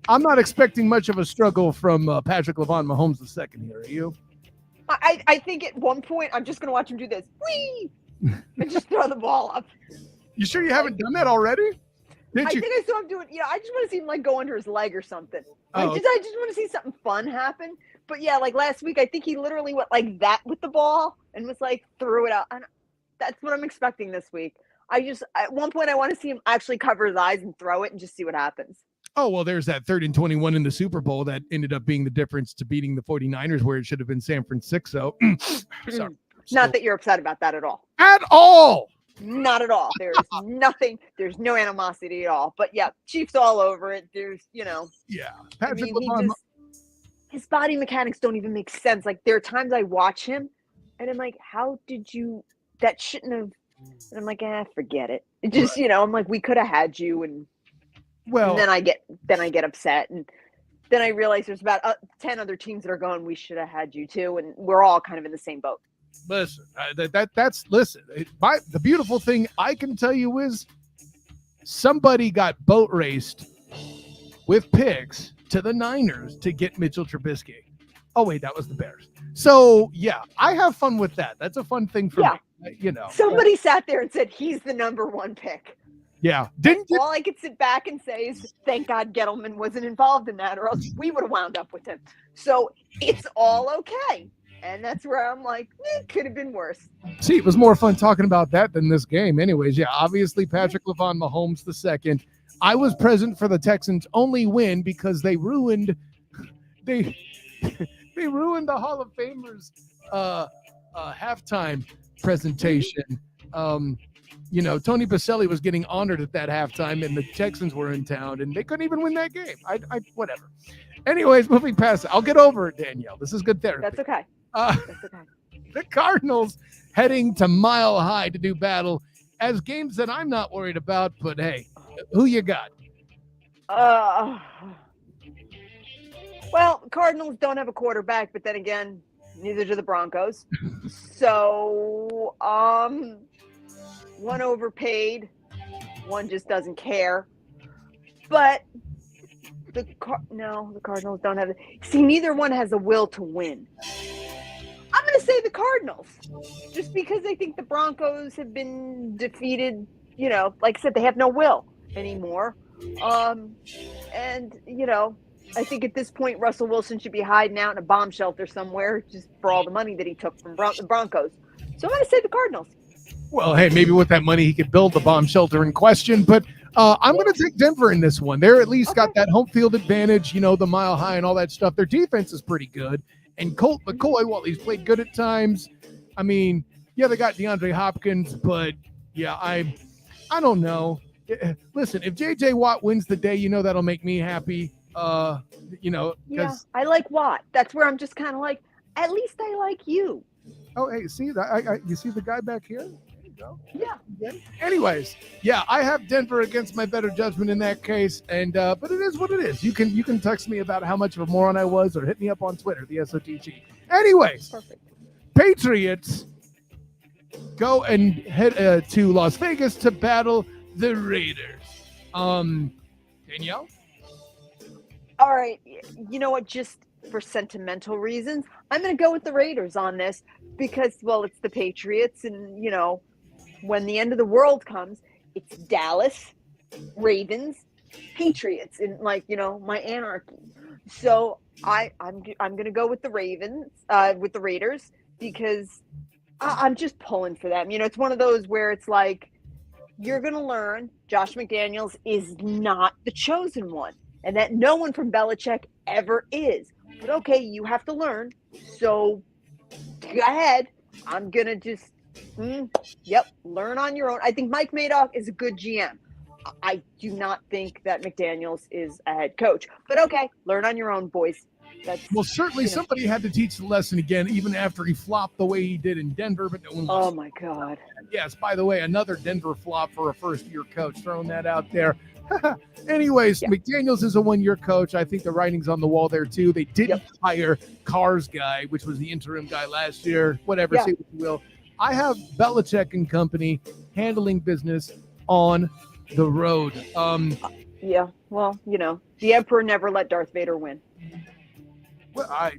I'm not expecting much of a struggle from Patrick Mahomes II here. Are you? I think at one point I'm just going to watch him do this. Whee! And just throw the ball up. You sure you haven't done that already? I think I saw him do it. I just want to see him like go under his leg or something. I just want to see something fun happen. But yeah, like last week, I think he literally went like that with the ball and was like threw it out. And that's what I'm expecting this week. At one point I want to see him actually cover his eyes and throw it and just see what happens. Oh, well, there's that 3rd and 21 in the Super Bowl that ended up being the difference to beating the 49ers where it should have been San Francisco. Sorry. Not that you're upset about that at all. At all. Not at all. There's nothing. There's no animosity at all. But yeah, Chiefs all over it. There's, Yeah. Patrick his body mechanics don't even make sense. Like there are times I watch him and I'm like, how did you, that shouldn't have, and I'm like, forget it. It just, I'm like, we could have had you. And then I get upset. And then I realize there's about 10 other teams that are going, we should have had you too. And we're all kind of in the same boat. Listen, the beautiful thing I can tell you is somebody got boat raced with picks to the Niners to get Mitchell Trubisky. Oh, wait, that was the Bears. So, yeah, I have fun with that. That's a fun thing for me. Somebody sat there and said he's the number one pick. Yeah. All I could sit back and say is, thank God Gettleman wasn't involved in that, or else we would have wound up with him. So it's all okay. And that's where I'm like, it could have been worse. See, it was more fun talking about that than this game. Anyways, yeah, obviously Patrick Mahomes II. I was present for the Texans' only win because they ruined the Hall of Famers halftime presentation. Tony Baselli was getting honored at that halftime, and the Texans were in town, and they couldn't even win that game. Whatever. Anyways, moving past it. I'll get over it, Danielle. This is good therapy. That's okay. The Cardinals heading to Mile High to do battle as games that I'm not worried about, but hey, who you got? Well, Cardinals don't have a quarterback, but then again, neither do the Broncos. So, one overpaid, one just doesn't care. But the Cardinals don't have it. See, neither one has a will to win. I'm going to say the Cardinals, just because I think the Broncos have been defeated. Like I said, they have no will anymore. And I think at this point, Russell Wilson should be hiding out in a bomb shelter somewhere just for all the money that he took from the Broncos. So I'm going to say the Cardinals. Well, hey, maybe with that money he could build the bomb shelter in question, but I'm going to take Denver in this one. They're at least got that home field advantage, the mile high and all that stuff. Their defense is pretty good. And Colt McCoy, well, he's played good at times. I mean, yeah, they got DeAndre Hopkins, but yeah, I don't know. Listen, if J.J. Watt wins the day, that'll make me happy. Yeah, I like Watt. That's where I'm just kind of like, at least I like you. Oh, hey, see that? You see the guy back here? There you go. Yeah. Anyways, yeah, I have Denver against my better judgment in that case, and but it is what it is. You can text me about how much of a moron I was, or hit me up on Twitter, the SOTG. Anyways, perfect. Patriots go and head to Las Vegas to battle the Raiders. Danielle? All right. You know what? Just for sentimental reasons, I'm going to go with the Raiders on this because, well, it's the Patriots. And, when the end of the world comes, it's Dallas, Ravens, Patriots, and my anarchy. So I'm going to go with the Ravens, with the Raiders, because I'm just pulling for them. It's one of those where it's like, you're going to learn Josh McDaniels is not the chosen one, and that no one from Belichick ever is. But okay, you have to learn. So go ahead. I'm going to just, learn on your own. I think Mike Madoff is a good GM. I do not think that McDaniels is a head coach. But okay, learn on your own, boys. Well, certainly somebody had to teach the lesson again, even after he flopped the way he did in Denver. But no one oh, my God. Yes, by the way, another Denver flop for a first-year coach. Throwing that out there. Anyways, McDaniels is a one-year coach. I think the writing's on the wall there, too. They didn't hire Carr's guy, which was the interim guy last year. Whatever, say what you will. I have Belichick and company handling business on the road. Yeah, well, the Emperor never let Darth Vader win. Well, I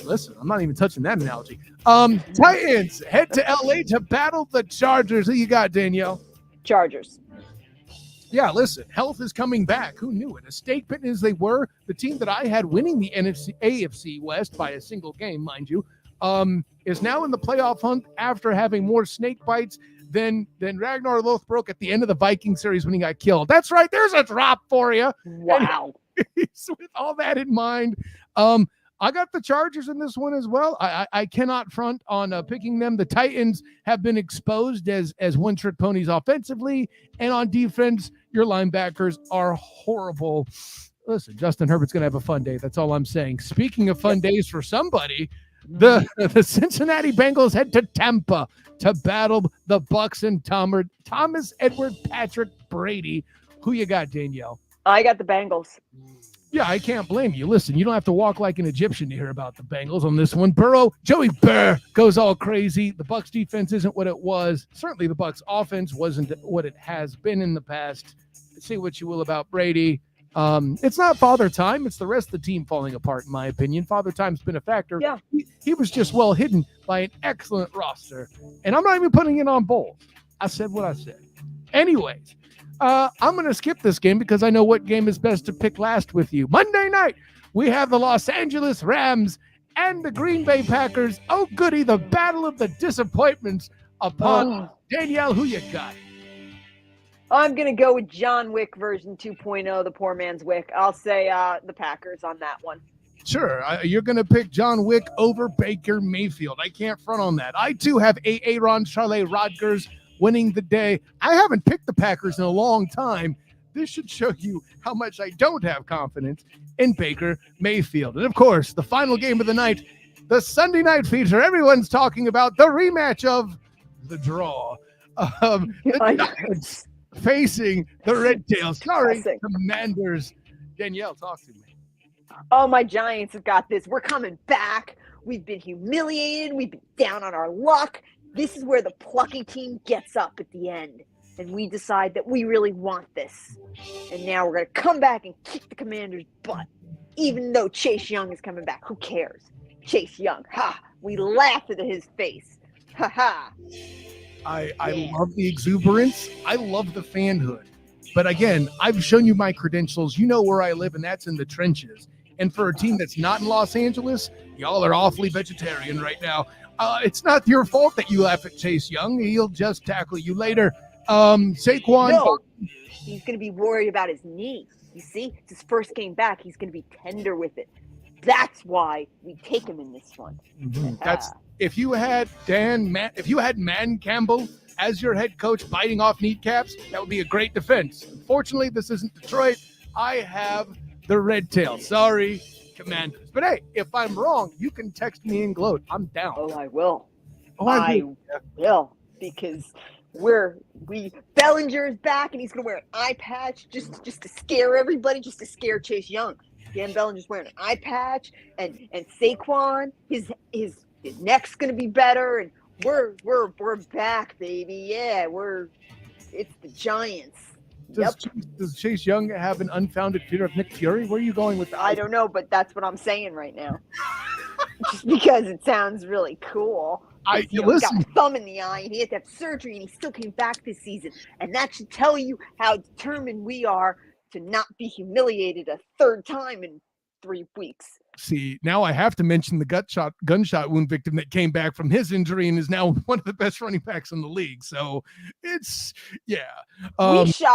listen, I'm not even touching that analogy. Titans head to LA to battle the Chargers. Who you got, Danielle? Chargers. Yeah, listen, health is coming back. Who knew it? As stake bitten as they were, the team that I had winning the AFC West by a single game, mind you, is now in the playoff hunt after having more snake bites than Ragnar Lothbrok at the end of the Viking series when he got killed. That's right. There's a drop for you. Wow. So with all that in mind, I got the Chargers in this one as well. I cannot front on picking them. The Titans have been exposed as one-trick ponies offensively, and on defense, your linebackers are horrible. Listen, Justin Herbert's going to have a fun day. That's all I'm saying. Speaking of fun days for somebody, the Cincinnati Bengals head to Tampa to battle the Bucs and Thomas Edward Patrick Brady. Who you got, Danielle? I got the Bengals. Yeah, I can't blame you. Listen, you don't have to walk like an Egyptian to hear about the Bengals on this one. Joey Burr goes all crazy. The Bucs defense isn't what it was. Certainly the Bucs offense wasn't what it has been in the past. Say what you will about Brady. It's not father time. It's the rest of the team falling apart, in my opinion. Father time's been a factor. Yeah. He was just well hidden by an excellent roster. And I'm not even putting it on bold. I said what I said. Anyways, I'm going to skip this game because I know what game is best to pick last with you. Monday night, we have the Los Angeles Rams and the Green Bay Packers. Oh, goody, the battle of the disappointments upon Danielle. Who you got? I'm going to go with John Wick version 2.0, the poor man's Wick. I'll say the Packers on that one. Sure. You're going to pick John Wick over Baker Mayfield. I can't front on that. I, too, have Aaron Charlie Rodgers winning the day. I haven't picked the Packers in a long time. This should show you how much I don't have confidence in Baker Mayfield. And, of course, the final game of the night, the Sunday night feature. Everyone's talking about the rematch of the draw. The Giants facing the Red Tails. Sorry, Commanders. Danielle, talk to me. Oh, my Giants have got this. We're coming back. We've been humiliated. We've been down on our luck. This is where the plucky team gets up at the end. And we decide that we really want this. And now we're going to come back and kick the Commanders' butt. Even though Chase Young is coming back. Who cares? Chase Young. Ha! We laughed at his face. Ha ha. I love the exuberance. I love the fanhood. But again, I've shown you my credentials. You know where I live, and that's in the trenches. And for a team that's not in Los Angeles, y'all are awfully vegetarian right now. It's not your fault that you laugh at Chase Young. He'll just tackle you later. Saquon. No, he's going to be worried about his knee. You see, it's his first game back. He's going to be tender with it. That's why we take him in this one. Mm-hmm. If you had Man Campbell as your head coach biting off kneecaps, that would be a great defense. Unfortunately, this isn't Detroit. I have the red tail. Sorry, Commanders. But hey, if I'm wrong, you can text me and gloat. I'm down. Oh, I will. Oh, I will, because Bellinger's back, and he's gonna wear an eye patch just to scare everybody, just to scare Chase Young. Dan Bellinger's wearing an eye patch, and Saquon, his neck's gonna be better, and we're back, baby. Yeah, it's the Giants. Does Chase Young have an unfounded fear of Nick Fury? Where are you going with that? I don't know, but that's what I'm saying right now. Just because it sounds really cool. He got a thumb in the eye, and he had to have surgery, and he still came back this season. And that should tell you how determined we are to not be humiliated a third time in 3 weeks. See, now I have to mention the gunshot wound victim that came back from his injury and is now one of the best running backs in the league. So it's, yeah.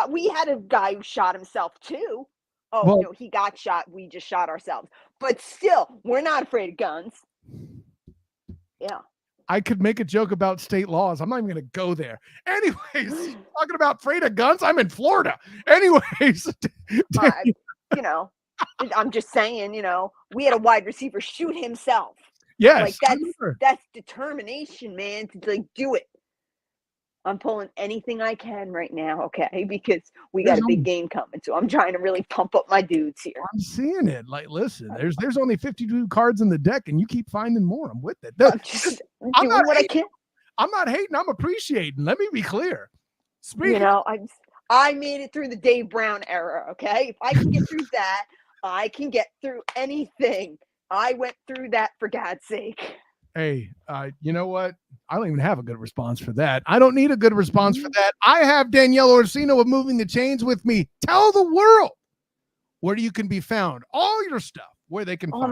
We had a guy who shot himself too. Oh, well, no, he got shot. We just shot ourselves. But still, we're not afraid of guns. Yeah. I could make a joke about state laws. I'm not even going to go there. Anyways, talking about afraid of guns, I'm in Florida. Anyways. I'm just saying, we had a wide receiver shoot himself. Yes. That's determination, man, to do it. I'm pulling anything I can right now, okay? Because we got a big game coming, so I'm trying to really pump up my dudes here. I'm seeing it. Like, listen, there's only 52 cards in the deck, and you keep finding more. I'm with it. I'm just doing what I can. I'm not hating. I'm appreciating. Let me be clear. I made it through the Dave Brown era, okay? If I can get through that, I can get through anything. I went through that, for God's sake. Hey, you know what? I don't even have a good response for that. I don't need a good response for that. I have Danielle Orsino of Moving the Chains with me. Tell the world where you can be found. All your stuff, where they can find all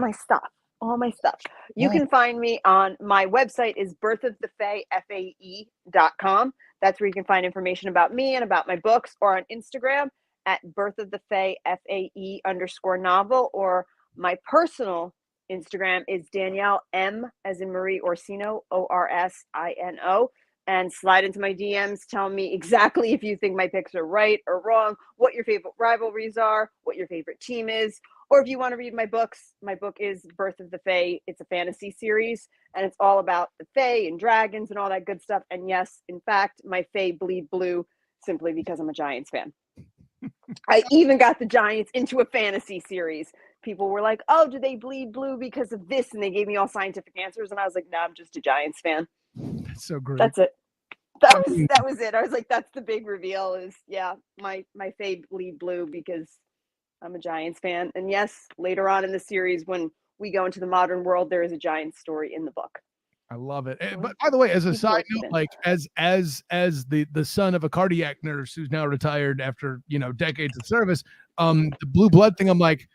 my stuff. You can find me on my website is birthofthefae.com. That's where you can find information about me and about my books, or on Instagram at birthofthefae_novel, or my personal Instagram is Danielle M as in Marie Orsino, Orsino, and slide into my DMs. Tell me exactly if you think my picks are right or wrong, what your favorite rivalries are, what your favorite team is, or if you want to read my books. My book is Birth of the Fae. It's a fantasy series, and it's all about the Fae and dragons and all that good stuff. And yes, in fact, my Fae bleed blue simply because I'm a Giants fan. I even got the Giants into a fantasy series. People were like, oh, do they bleed blue because of this? And they gave me all scientific answers. And I was like, no, I'm just a Giants fan. That's so great. That's it. That was it. I was like, that's the big reveal is, yeah, my Fae bleed blue because I'm a Giants fan. And yes, later on in the series, when we go into the modern world, there is a Giants story in the book. I love it. But by the way, as a side note, like as the son of a cardiac nurse who's now retired after, decades of service, the blue blood thing, I'm like,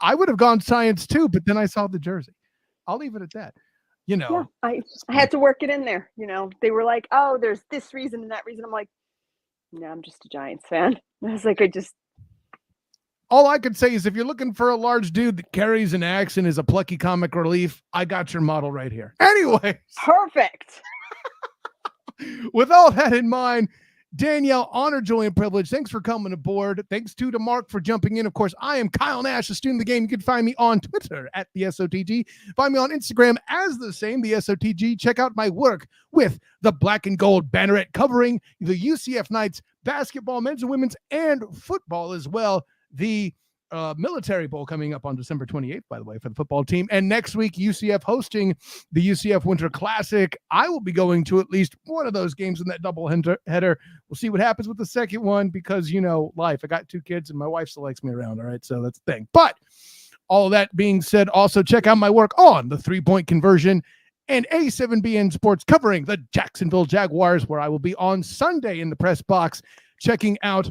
I would have gone Giants too, but then I saw the jersey. I'll leave it at that. Yeah, I had to work it in there. They were like, oh, there's this reason and that reason. I'm like, no, I'm just a Giants fan. I was like, all I could say is if you're looking for a large dude that carries an axe and is a plucky comic relief, I got your model right here. Anyway. Perfect. With all that in mind, Danielle, honor, joy, and privilege. Thanks for coming aboard. Thanks to Mark for jumping in. Of course, I am Kyle Nash, a student of the game. You can find me on Twitter at the SOTG. Find me on Instagram as the same, the SOTG. Check out my work with the Black and Gold Banneret covering the UCF Knights basketball, men's and women's, and football as well. The Military Bowl coming up on December 28th, by the way, for the football team. And next week, UCF hosting the UCF Winter Classic. I will be going to at least one of those games in that double header. We'll see what happens with the second one because, life. I got 2 kids and my wife still likes me around. All right. So that's the thing. But all of that being said, also check out my work on the 3-point conversion and A7BN Sports covering the Jacksonville Jaguars, where I will be on Sunday in the press box checking out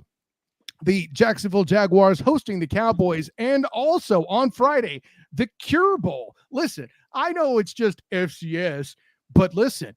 the Jacksonville Jaguars hosting the Cowboys, and also on Friday, the Cure Bowl. Listen, I know it's just FCS, but listen,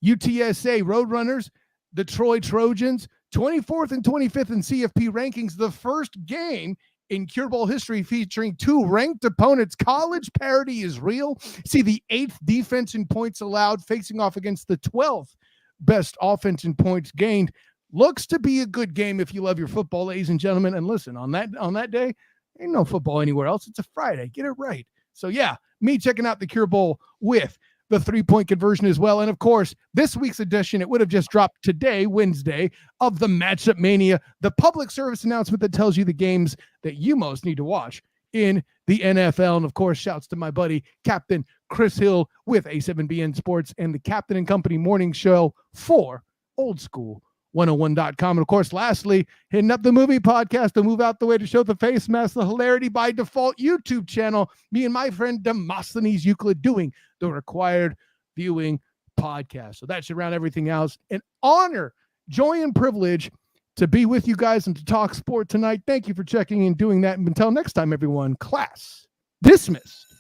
UTSA Roadrunners, the Troy Trojans, 24th and 25th in CFP rankings, the first game in Cure Bowl history featuring two ranked opponents. College parity is real. See the 8th defense in points allowed facing off against the 12th best offense in points gained. Looks to be a good game if you love your football, ladies and gentlemen. And listen, on that day, ain't no football anywhere else. It's a Friday. Get it right. So yeah, me checking out the Cure Bowl with the 3-point conversion as well. And of course, this week's edition, it would have just dropped today, Wednesday, of the Matchup Mania, the public service announcement that tells you the games that you most need to watch in the NFL. And of course, shouts to my buddy, Captain Chris Hill with A7BN Sports and the Captain and Company Morning Show for Old School 101.com. And of course, lastly, hitting up the movie podcast to move out the way to show the face mask, the Hilarity by Default YouTube channel. Me and my friend Demosthenes Euclid doing the required viewing podcast. So that should round everything else. An honor, joy, and privilege to be with you guys and to talk sport tonight. Thank you for checking and doing that. And until next time, everyone, class dismissed.